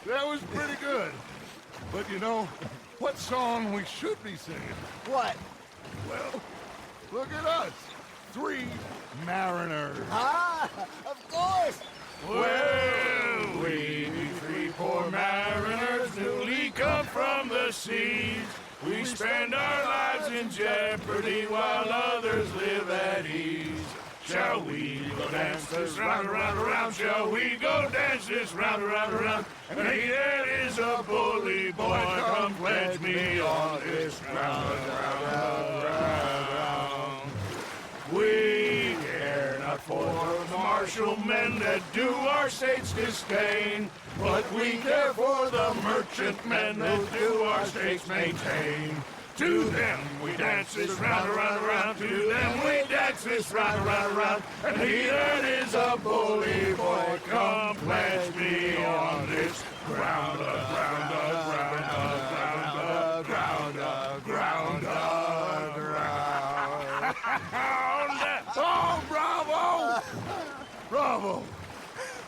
That was pretty good. But you know, what song we should be singing? What? Well, look at us. 3 mariners. Ah, of course. Well, we 3 poor mariners newly come from the seas. We spend our lives in jeopardy while others live at ease. Shall we go dance this round, around, around? Shall we go dance this round, around, around? And he that is a bully boy, come pledge me on this round, round, round. We care not for the martial men that do our state's disdain, but we care for the merchant men that do our states maintain. To them we dance this round, around, around. To them we dance this round, around, around. And he that is a bully boy, come pledge me on this ground, ground, ground, ground, ground, ground. Oh, bravo! Bravo!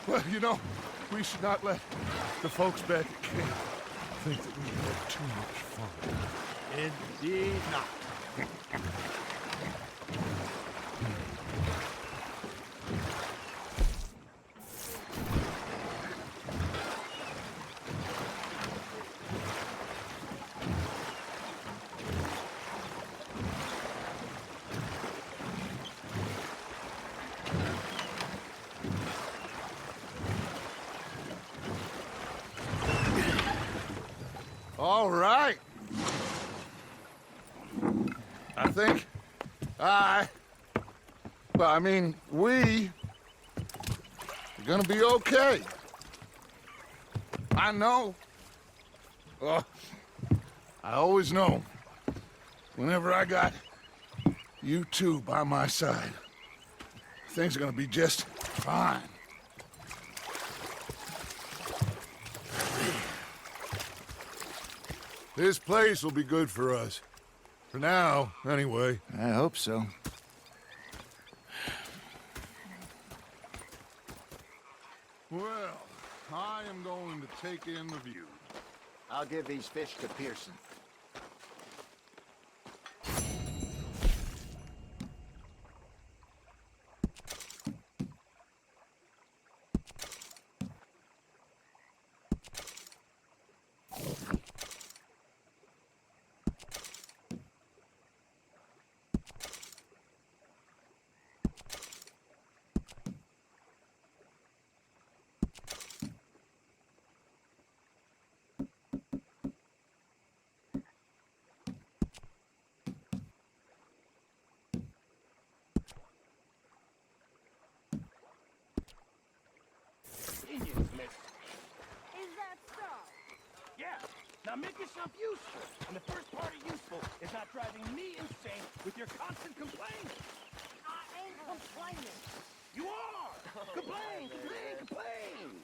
Well, you know, We should not let the folks back at camp think that we had too much fun. Indeed not. All right. I think we are gonna be okay. I know. I always know. Whenever I got you two by my side, things are gonna be just fine. This place will be good for us. For now, anyway. I hope so. Well, I am going to take in the view. I'll give these fish to Pearson. Is that so? Yeah. Now make yourself useful. And the first part of useful is not driving me insane with your constant complaining. I ain't complaining. You are! Complain, complain, complain!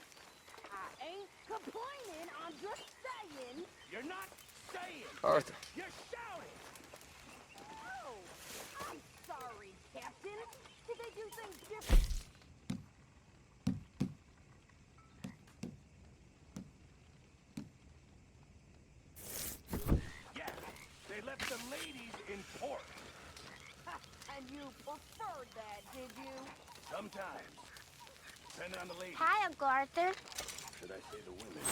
I ain't complaining, I'm just saying. You're not saying. Arthur. You're shouting. Oh, I'm sorry, Captain. Did they do things different? Yeah, they left the ladies in port. And you preferred that, did you? Sometimes. Depending on the ladies. Hi, Uncle Arthur. Should I say the women?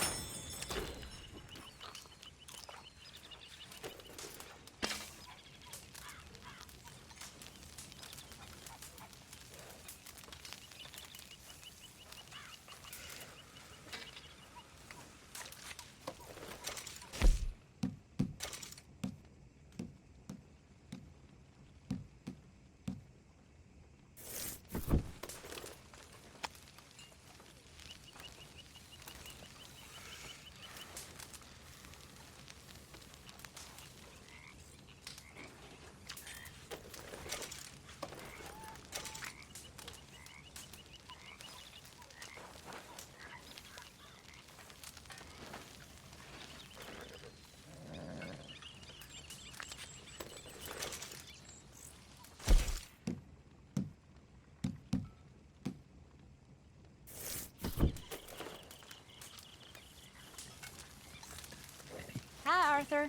Hi, Arthur.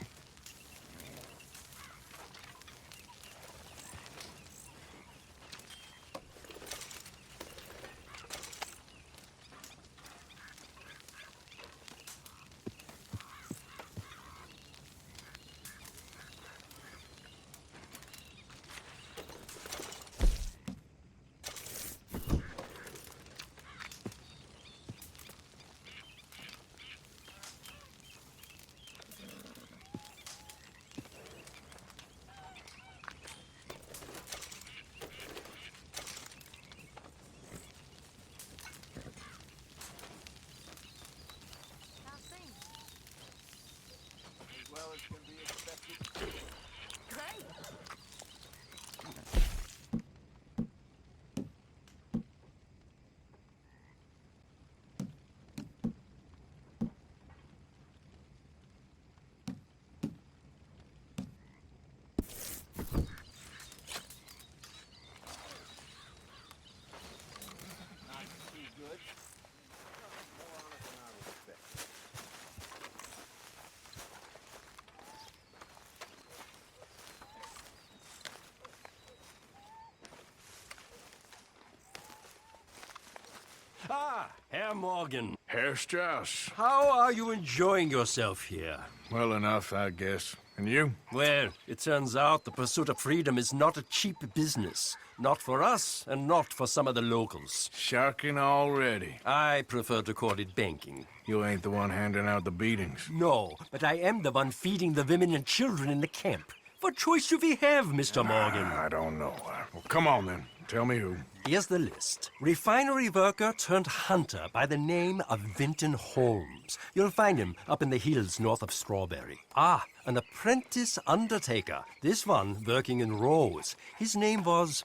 Ah, Herr Morgan. Herr Strauss. How are you enjoying yourself here? Well enough, I guess. And you? Well, it turns out the pursuit of freedom is not a cheap business. Not for us, and not for some of the locals. Sharking already. I prefer to call it banking. You ain't the one handing out the beatings. No, but I am the one feeding the women and children in the camp. What choice do we have, Mr. Morgan? I don't know. Well, come on then. Tell me who. Here's the list. Refinery worker turned hunter by the name of Vinton Holmes. You'll find him up in the hills north of Strawberry. Ah, an apprentice undertaker. This one working in Rose. His name was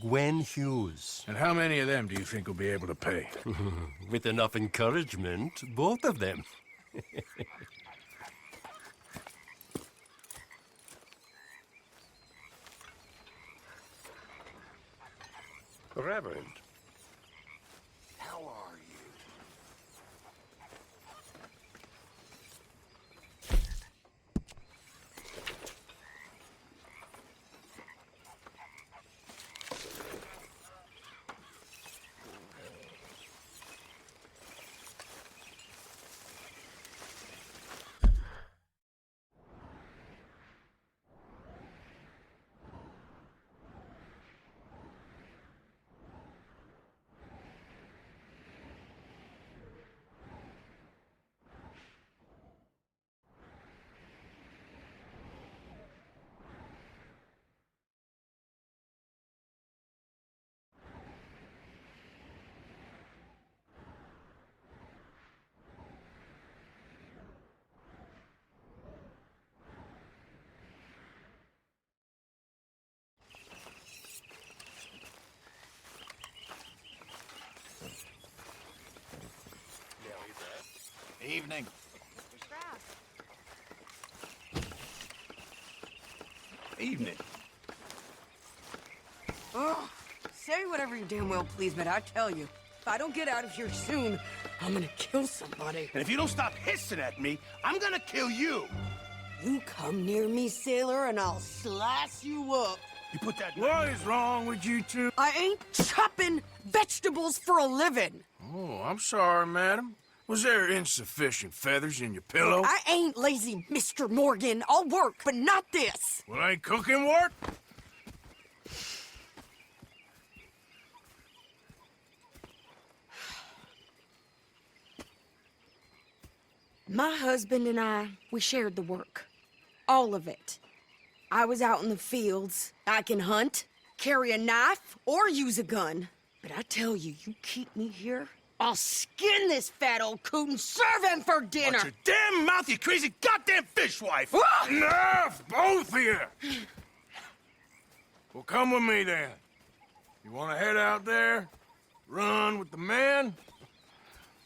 Gwen Hughes. And how many of them do you think will be able to pay? With enough encouragement, both of them. Reverend. How are you? Evening. Evening. Oh, say whatever you damn well please, but I tell you, if I don't get out of here soon, I'm gonna kill somebody. And if you don't stop hissing at me, I'm gonna kill you. You come near me, sailor, and I'll slice you up. You put that... What is wrong with you two? I ain't chopping vegetables for a living. Oh, I'm sorry, madam. Was there insufficient feathers in your pillow? I ain't lazy, Mr. Morgan. I'll work, but not this. Well, ain't cooking work? My husband and I, we shared the work. All of it. I was out in the fields. I can hunt, carry a knife, or use a gun. But I tell you, you keep me here, I'll skin this fat old coot and serve him for dinner. Watch your damn mouth, you crazy goddamn fishwife! Enough, both of you! Well, come with me then. You want to head out there, run with the men?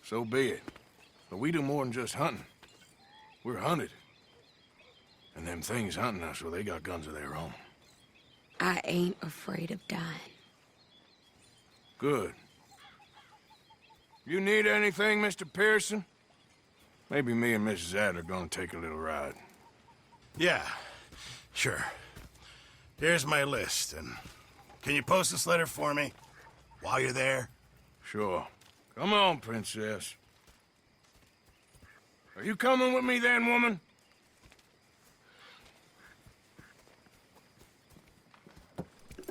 So be it. But we do more than just hunting. We're hunted. And them things hunting us, well, they got guns of their own. I ain't afraid of dying. Good. You need anything, Mr. Pearson? Maybe me and Mrs. Adler gonna take a little ride. Yeah, sure. Here's my list, and can you post this letter for me while you're there? Sure. Come on, Princess. Are you coming with me then, woman?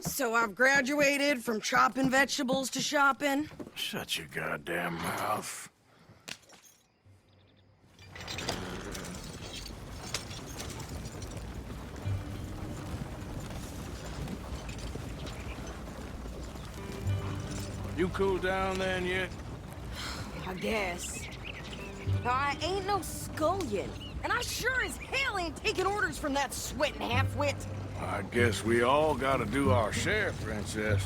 So I've graduated from chopping vegetables to shopping? Shut your goddamn mouth. You cooled down then yet? I guess. I ain't no scullion, and I sure as hell ain't taking orders from that sweating half-wit. I guess we all gotta do our share, Princess.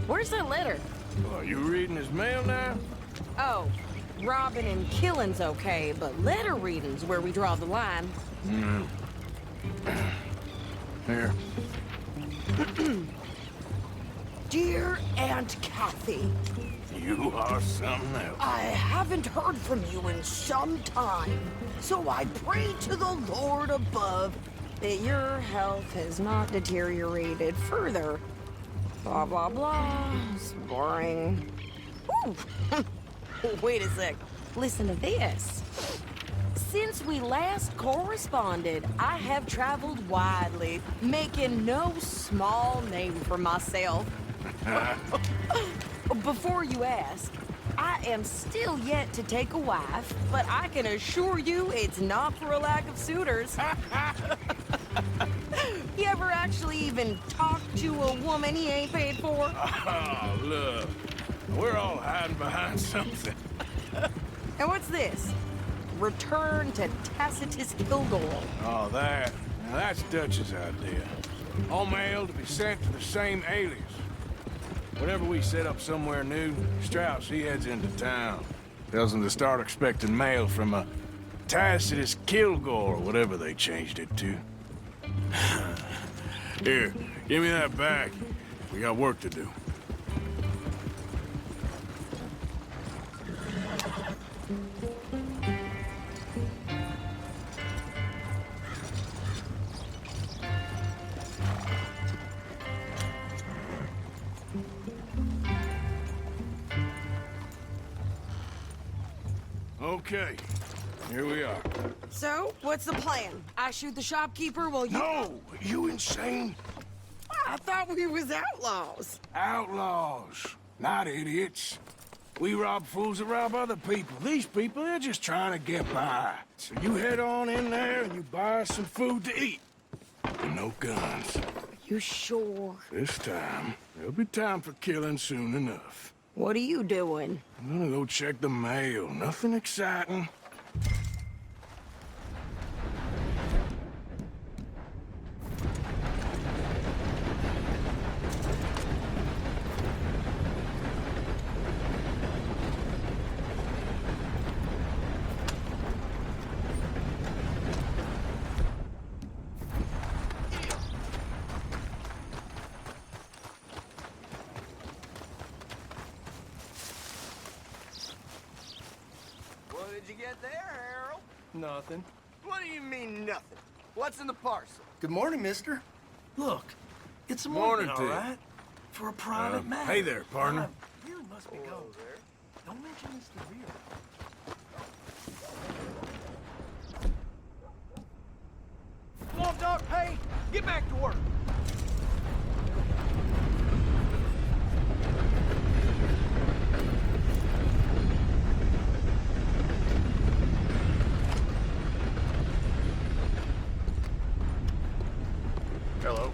Where's that letter? Are you reading his mail now? Oh, robbing and killing's okay, but letter reading's where we draw the line. Here. Dear Aunt Kathy. You are something else. I haven't heard from you in some time, so I pray to the Lord above that your health has not deteriorated further. Blah, blah, blah. It's boring. Ooh. Wait a sec. Listen to this. Since we last corresponded, I have traveled widely, making no small name for myself. Before you ask, I am still yet to take a wife, but I can assure you it's not for a lack of suitors. You ever actually even talked to a woman he ain't paid for? Oh, look. We're all hiding behind something. And what's this? Return to Tacitus Kilgore. Oh, that. Now, that's Dutch's idea. All mail to be sent to the same alias. Whenever we set up somewhere new, Strauss, he heads into town. Tells them to start expecting mail from a Tacitus Kilgore, or whatever they changed it to. Here, give me that back. We got work to do. Okay, here we are. So, what's the plan? I shoot the shopkeeper while you... No! You insane? I thought we was outlaws. Outlaws, not idiots. We rob fools that rob other people. These people, they're just trying to get by. So you head on in there and you buy us some food to eat. And no guns. You sure? This time, there'll be time for killing soon enough. What are you doing? I'm gonna go check the mail. Nothing exciting. What did you get there, Harold? Nothing. What do you mean, nothing? What's in the parcel? Good morning, mister. Look, it's a Morning morning, to all you. right? For a private matter. Hey there, partner. You must be going there. Don't mention this to Vera. Come on, Doc, hey, get back to work. Hello.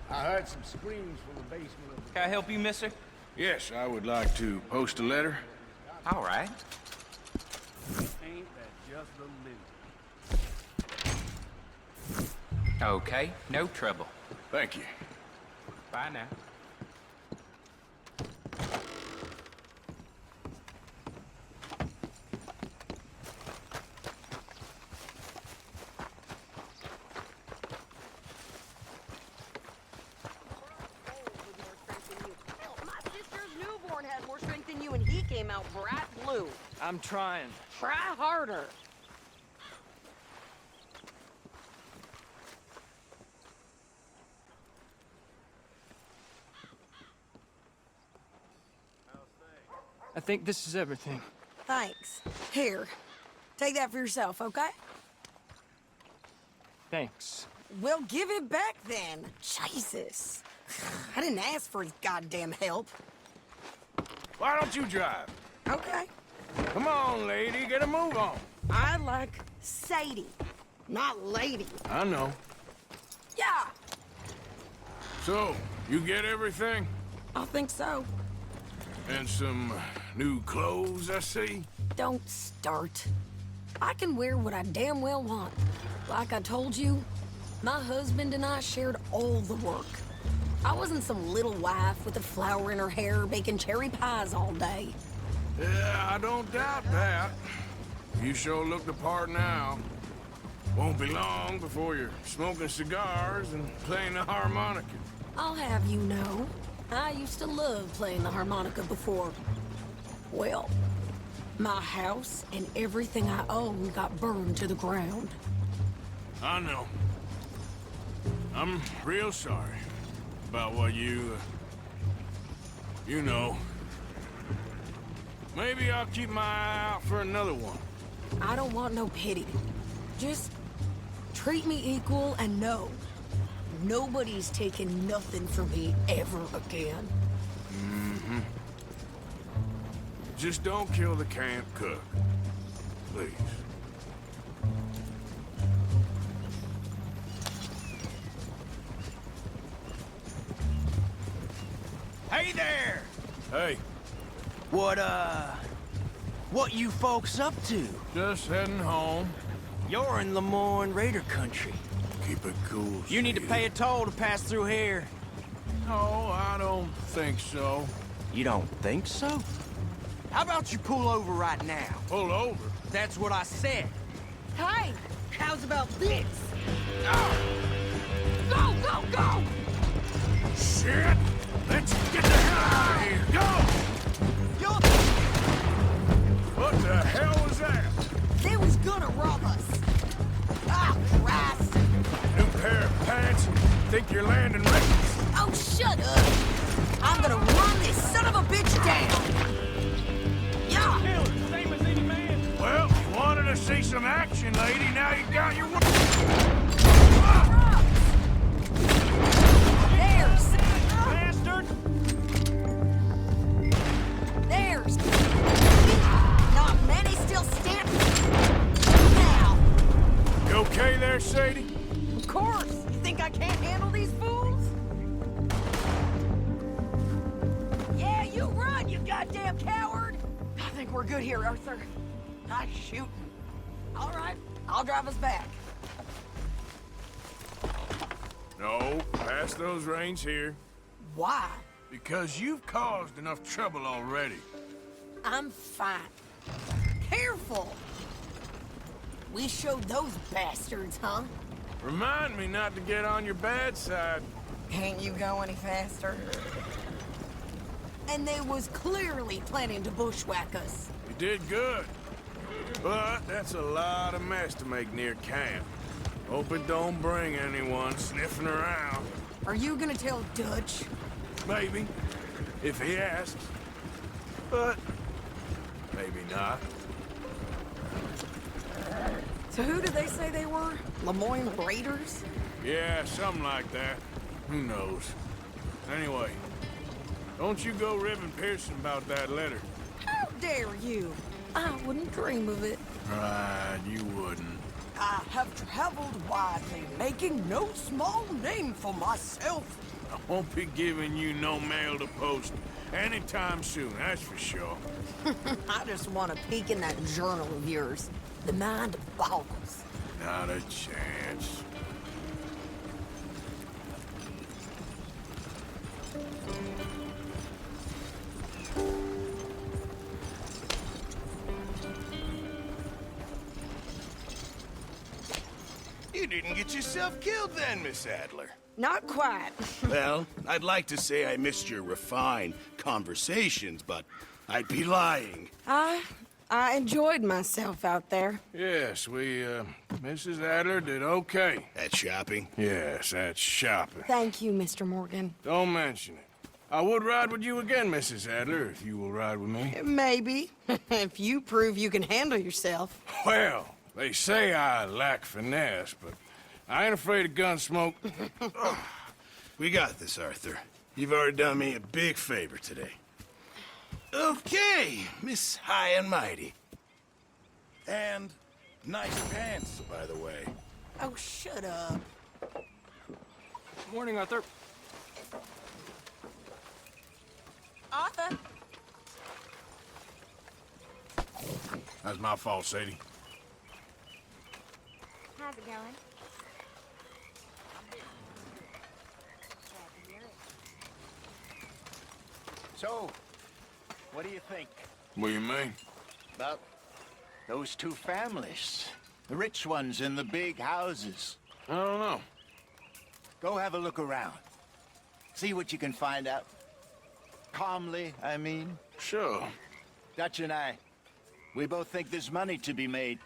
I heard some screams from the basement of the... Can I help you, mister? Yes, I would like to post a letter. All right. Ain't that just the loot? Okay, no trouble. Thank you. Bye now. My sister's newborn had more strength than you, and he came out bright blue. I'm trying. Try harder. I think this is everything. Thanks. Here, take that for yourself, okay? Thanks. Well, give it back then. Jesus. I didn't ask for his goddamn help. Why don't you drive? Okay. Come on, lady, get a move on. I like Sadie, not lady. I know. Yeah, So, you get everything? I think so. And some new clothes, I see? Don't start. I can wear what I damn well want. Like I told you, my husband and I shared all the work. I wasn't some little wife with a flower in her hair baking cherry pies all day. Yeah, I don't doubt that. You sure look the part now. Won't be long before you're smoking cigars and playing the harmonica. I'll have you know, I used to love playing the harmonica before. Well, my house and everything I own got burned to the ground. I know. I'm real sorry. about what you know. Maybe I'll keep my eye out for another one. I don't want no pity. Just treat me equal and know nobody's taking nothing from me ever again. Mm-hmm. Just don't kill the camp cook. Please. Hey there! Hey. What you folks up to? Just heading home. You're in Lemoyne Raider country. Keep it cool, You need to pay a toll to pass through here. No, I don't think so. You don't think so? How about you pull over right now? Pull over? That's what I said. Hey, how's about this? Go, go, go! Shit! Let's get the hell out of here! Go! What the hell was that? They was gonna rob us. Ah, Christ! New pair of pants? Think you're landing records? Oh, shut up! I'm gonna run this son of a bitch down! Yeah! Same as any man. Well, you wanted to see some action, lady. Now you got your... There's! Bastard! There's! Not many still standing! Now! You okay there, Sadie? Of course! You think I can't handle these fools? Yeah, you run, you goddamn coward! I think we're good here, Arthur. Nice shooting. All right, I'll drive us back. No, pass those reins here. Why? Because you've caused enough trouble already. I'm fine. Careful! We showed those bastards, huh? Remind me not to get on your bad side. Can't you go any faster? And they was clearly planning to bushwhack us. You did good. But that's a lot of mess to make near camp. Hope it don't bring anyone sniffing around. Are you gonna tell Dutch? Maybe, if he asks. But maybe not. So who did they say they were? Lemoyne Raiders? Yeah, something like that. Who knows? Anyway, don't you go ribbing Pearson about that letter. How dare you? I wouldn't dream of it. Right, you wouldn't. I have traveled widely, making no small name for myself. I won't be giving you no mail to post anytime soon, that's for sure. I just want to peek in that journal of yours. The mind boggles. Not a chance. You didn't get yourself killed then, Miss Adler. Not quite. Well, I'd like to say I missed your refined conversations, but I'd be lying. I enjoyed myself out there. Yes, Mrs. Adler did okay. At shopping? Yes, that's shopping. Thank you, Mr. Morgan. Don't mention it. I would ride with you again, Mrs. Adler, if you will ride with me. Maybe. If you prove you can handle yourself. Well, they say I lack finesse, but I ain't afraid of gun smoke. We got this, Arthur. You've already done me a big favor today. Okay, Miss High and Mighty. And nice pants, by the way. Oh, shut up. Morning, Arthur. Arthur? That's my fault, Sadie. How's it going? So, what do you think? What do you mean? About those two families. The rich ones in the big houses. I don't know. Go have a look around. See what you can find out. Calmly, I mean. Sure. Dutch and I, we both think there's money to be made.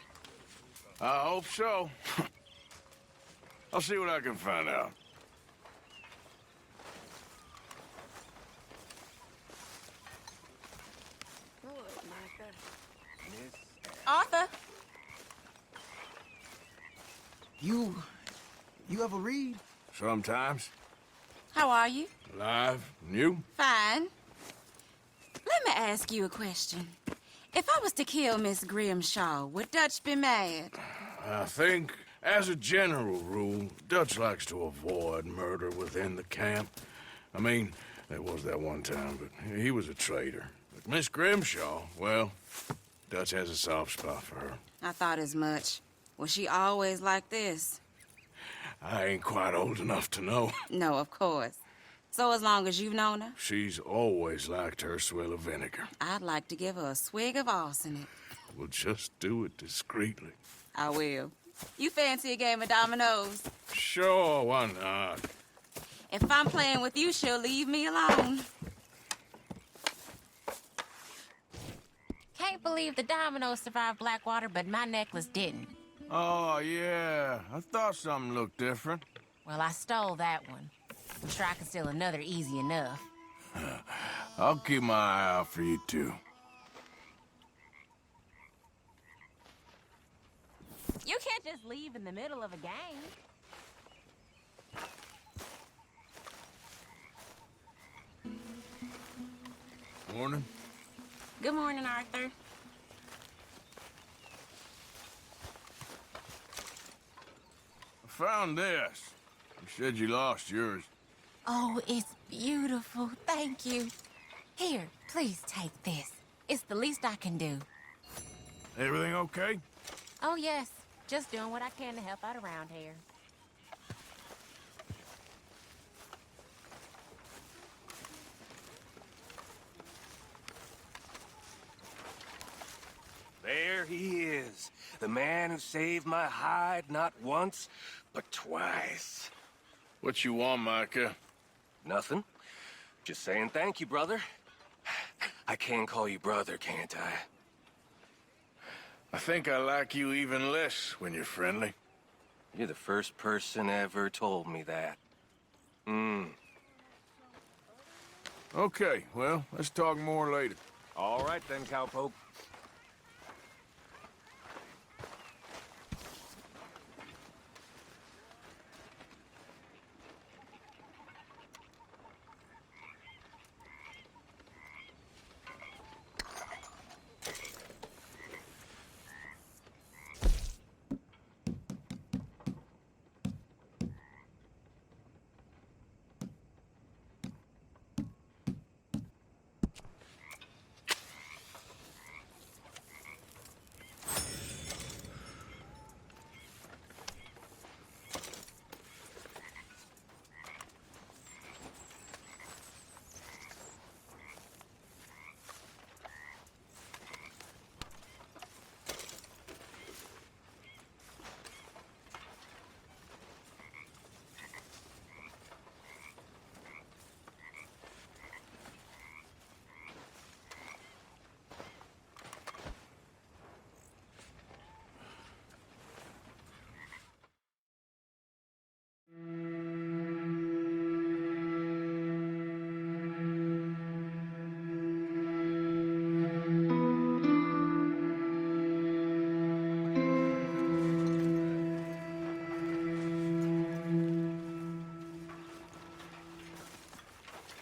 I hope so. I'll see what I can find out. You ever read? Sometimes. How are you? Alive. And you? Fine. Let me ask you a question. If I was to kill Miss Grimshaw, would Dutch be mad? I think, as a general rule, Dutch likes to avoid murder within the camp. I mean, there was that one time, but he was a traitor. But Miss Grimshaw, well, Dutch has a soft spot for her. I thought as much. Was she always like this? I ain't quite old enough to know. No, of course. So as long as you've known her? She's always liked her swill of vinegar. I'd like to give her a swig of arsenic. We'll just do it discreetly. I will. You fancy a game of dominoes? Sure, why not? If I'm playing with you, she'll leave me alone. Can't believe the dominoes survived Blackwater, but my necklace didn't. Oh, yeah. I thought something looked different. Well, I stole that one. I'm sure I can steal another easy enough. I'll keep my eye out for you, too. You can't just leave in the middle of a game. Morning. Good morning, Arthur. I found this. You said you lost yours. Oh, it's beautiful. Thank you. Here, please take this. It's the least I can do. Everything okay? Oh, yes. Just doing what I can to help out around here. There he is. The man who saved my hide not once, but twice. What you want, Micah? Nothing. Just saying thank you, brother. I can call you brother, can't I? I think I like you even less when you're friendly. You're the first person ever told me that. Okay, well, let's talk more later. All right then, cowpoke.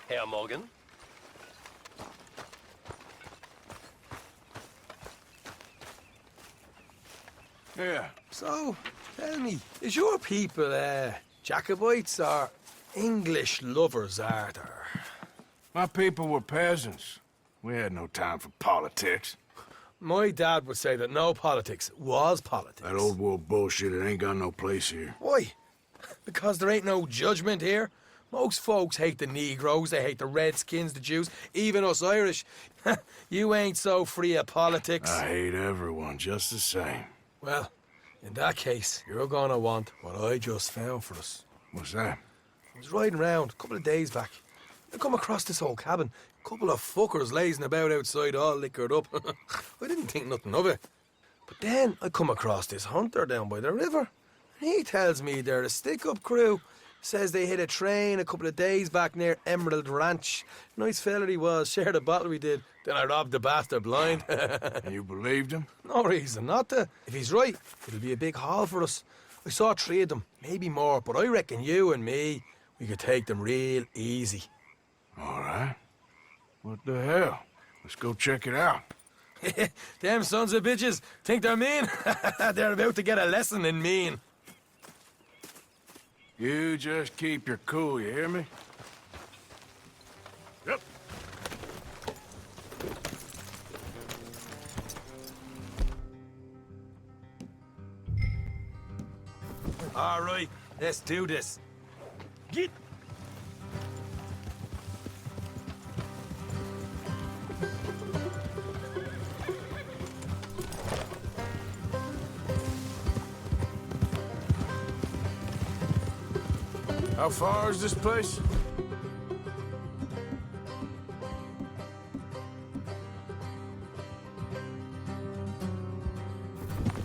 Herr Morgan? Yeah. So, tell me, is your people, Jacobites or English lovers, Arthur? My people were peasants. We had no time for politics. My dad would say that no politics was politics. That old world bullshit, it ain't got no place here. Why? Because there ain't no judgment here? Most folks hate the Negroes, they hate the Redskins, the Jews, even us Irish. You ain't so free of politics. I hate everyone just the same. Well, in that case, you're gonna want what I just found for us. What's that? I was riding around a couple of days back. I come across this old cabin. A couple of fuckers lazing about outside all liquored up. I didn't think nothing of it. But then I come across this hunter down by the river. And he tells me they're a stick-up crew. Says they hit a train a couple of days back near Emerald Ranch. Nice fella he was, shared a bottle we did. Then I robbed the bastard blind. And you believed him? No reason not to. If he's right, it'll be a big haul for us. I saw 3 of them, maybe more, but I reckon you and me, we could take them real easy. All right. What the hell? Let's go check it out. Them sons of bitches think they're mean. They're about to get a lesson in mean. You just keep your cool, you hear me? Yep. All right, let's do this. Get. How far is this place?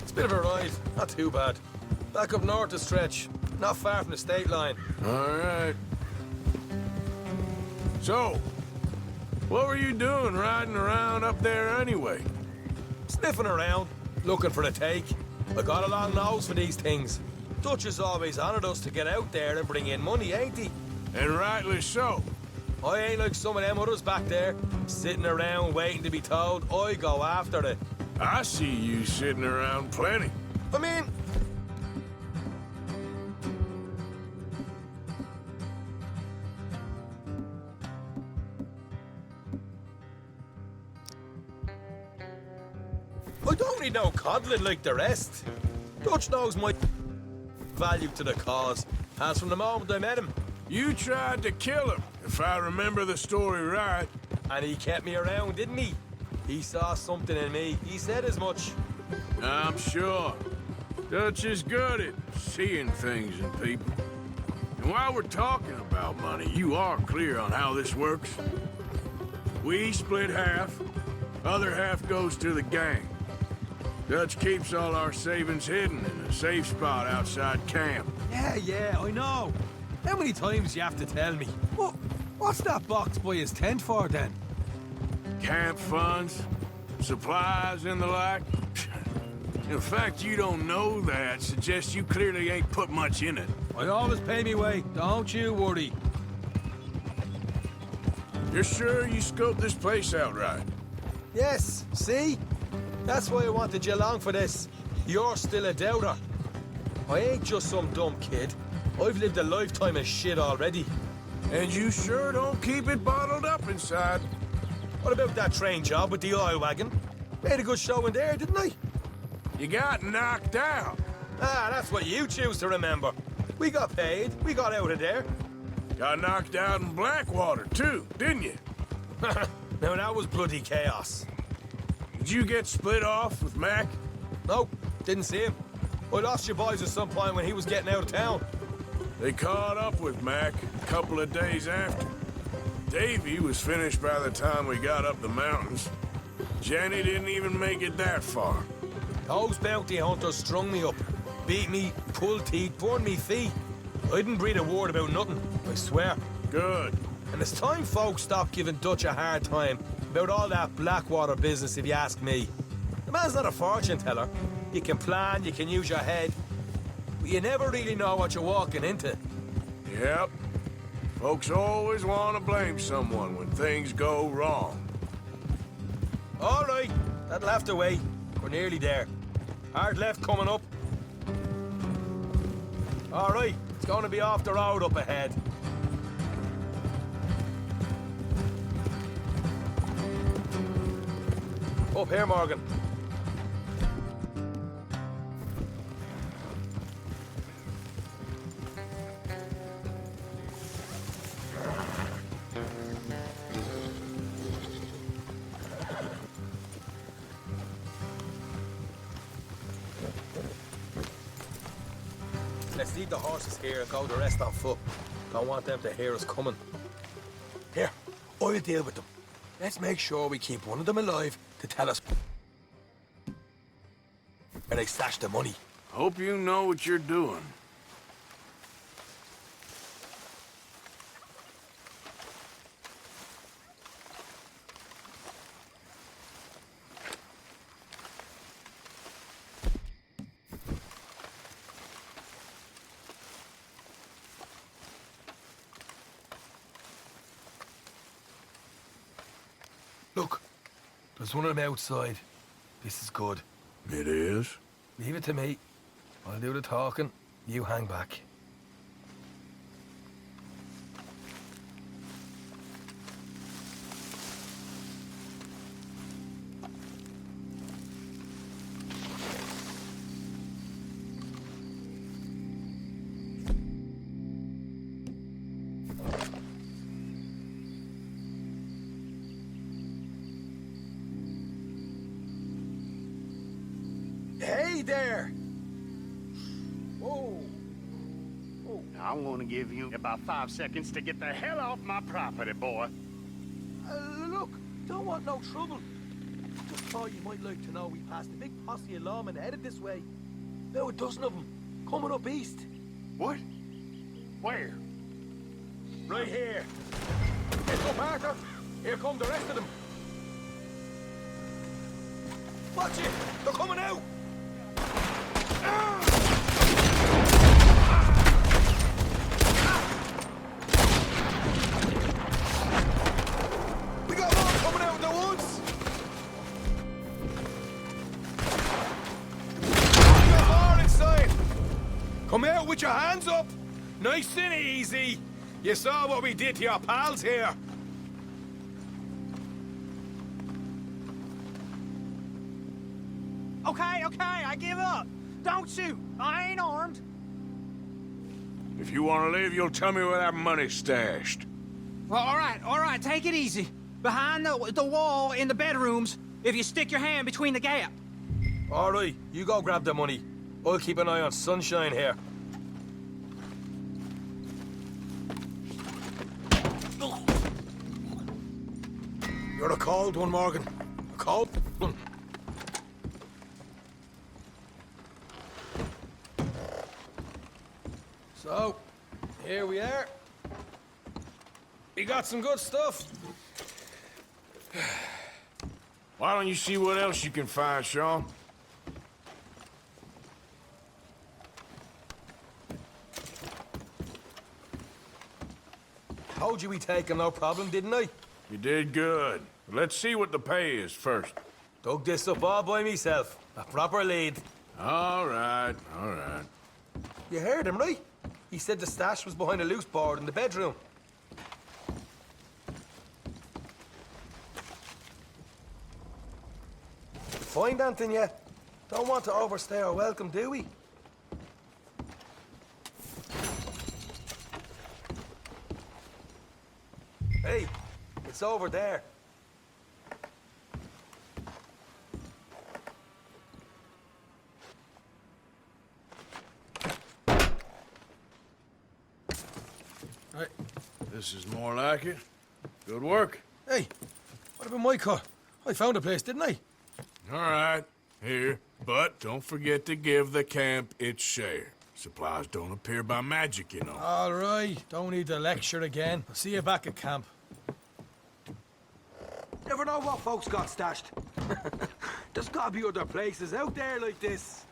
It's a bit of a ride, not too bad. Back up north a stretch, not far from the state line. All right. So, what were you doing riding around up there anyway? Sniffing around, looking for a take. I got a long nose for these things. Dutch has always honoured us to get out there and bring in money, ain't he? And rightly so. I ain't like some of them others back there, sitting around waiting to be told. I go after it. I see you sitting around plenty. I mean... I don't need no coddling like the rest. Dutch knows my value to the cause, as from the moment I met him. You tried to kill him, if I remember the story right. And he kept me around, didn't he? He saw something in me. He said as much. I'm sure. Dutch is good at seeing things in people. And while we're talking about money, you are clear on how this works. We split half, other half goes to the gang. Dutch keeps all our savings hidden in a safe spot outside camp. Yeah, I know. How many times you have to tell me? What's that box by his tent for, then? Camp funds, supplies, and the like. The fact you don't know that suggests you clearly ain't put much in it. I always pay me way, don't you worry. You're sure you scoped this place out right? Yes, see? That's why I wanted you along for this. You're still a doubter. I ain't just some dumb kid. I've lived a lifetime of shit already. And you sure don't keep it bottled up inside. What about that train job with the oil wagon? Made a good show in there, didn't I? You got knocked out. Ah, that's what you choose to remember. We got paid. We got out of there. Got knocked out in Blackwater, too, didn't you? Now, that was bloody chaos. Did you get split off with Mac? Nope, didn't see him. I lost your boys at some point when he was getting out of town. They caught up with Mac a couple of days after. Davy was finished by the time we got up the mountains. Jenny didn't even make it that far. Those bounty hunters strung me up, beat me, pulled teeth, burned me feet. I didn't breathe a word about nothing, I swear. Good. And it's time folks stopped giving Dutch a hard time about all that Blackwater business, if you ask me. The man's not a fortune teller. You can plan, you can use your head, but you never really know what you're walking into. Yep. Folks always want to blame someone when things go wrong. All right, that'll have to wait. We're nearly there. Hard left coming up. All right, it's going to be off the road up ahead. Up here, Morgan. Let's leave the horses here and go the rest on foot. Don't want them to hear us coming. Here, I'll deal with them. Let's make sure we keep one of them alive to tell us where they stashed the money. Hope you know what you're doing. Look, there's one of them outside. This is good. It is? Leave it to me. I'll do the talking. You hang back. Hey there! Whoa. Whoa. I'm gonna give you about 5 seconds to get the hell off my property, boy. Look, don't want no trouble. Just thought you might like to know we passed a big posse of lawmen headed this way. About a dozen of them, coming up east. What? Where? Right here. Get up, Arthur. Here come the rest of them. Watch it! They're coming out! We got more coming out in the woods! We got more inside! Come out with your hands up! Nice and easy! You saw what we did to your pals here. Okay, I give up. Don't shoot. I ain't armed. If you want to leave, you'll tell me where that money's stashed. Well, all right, take it easy. Behind the wall in the bedrooms, if you stick your hand between the gap. All right, you go grab the money. I'll keep an eye on Sunshine here. You're a cold one, Morgan. A cold one. So, here we are. We got some good stuff. Why don't you see what else you can find, Sean? Told you we take him, no problem, didn't I? You did good. Let's see what the pay is first. Dug this up all by myself. A proper lead. All right, all right. You heard him, right? He said the stash was behind a loose board in the bedroom. Find anything yet? Don't want to overstay our welcome, do we? Hey, it's over there. Right, this is more like it. Good work. Hey, what about my car? I found a place, didn't I? All right, here. But don't forget to give the camp its share. Supplies don't appear by magic, you know. All right, don't need to lecture again. I'll see you back at camp. Never know what folks got stashed. There's gotta be other places out there like this.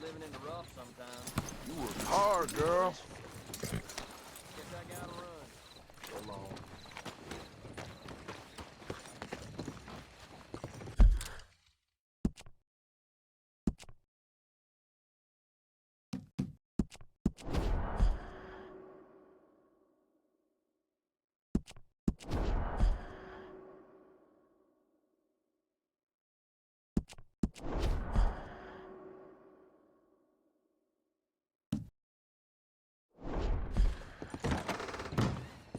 living in the rough sometimes. You work hard, girl. Guess I gotta run. So long.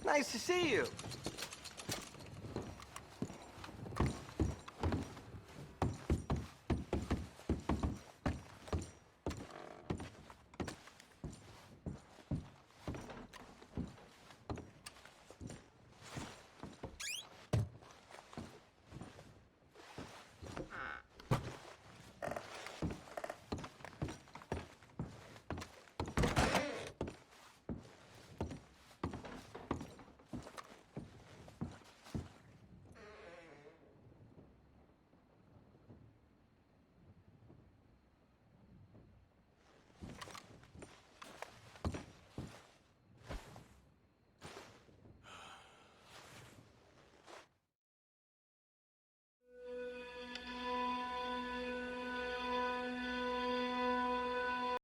Nice to see you.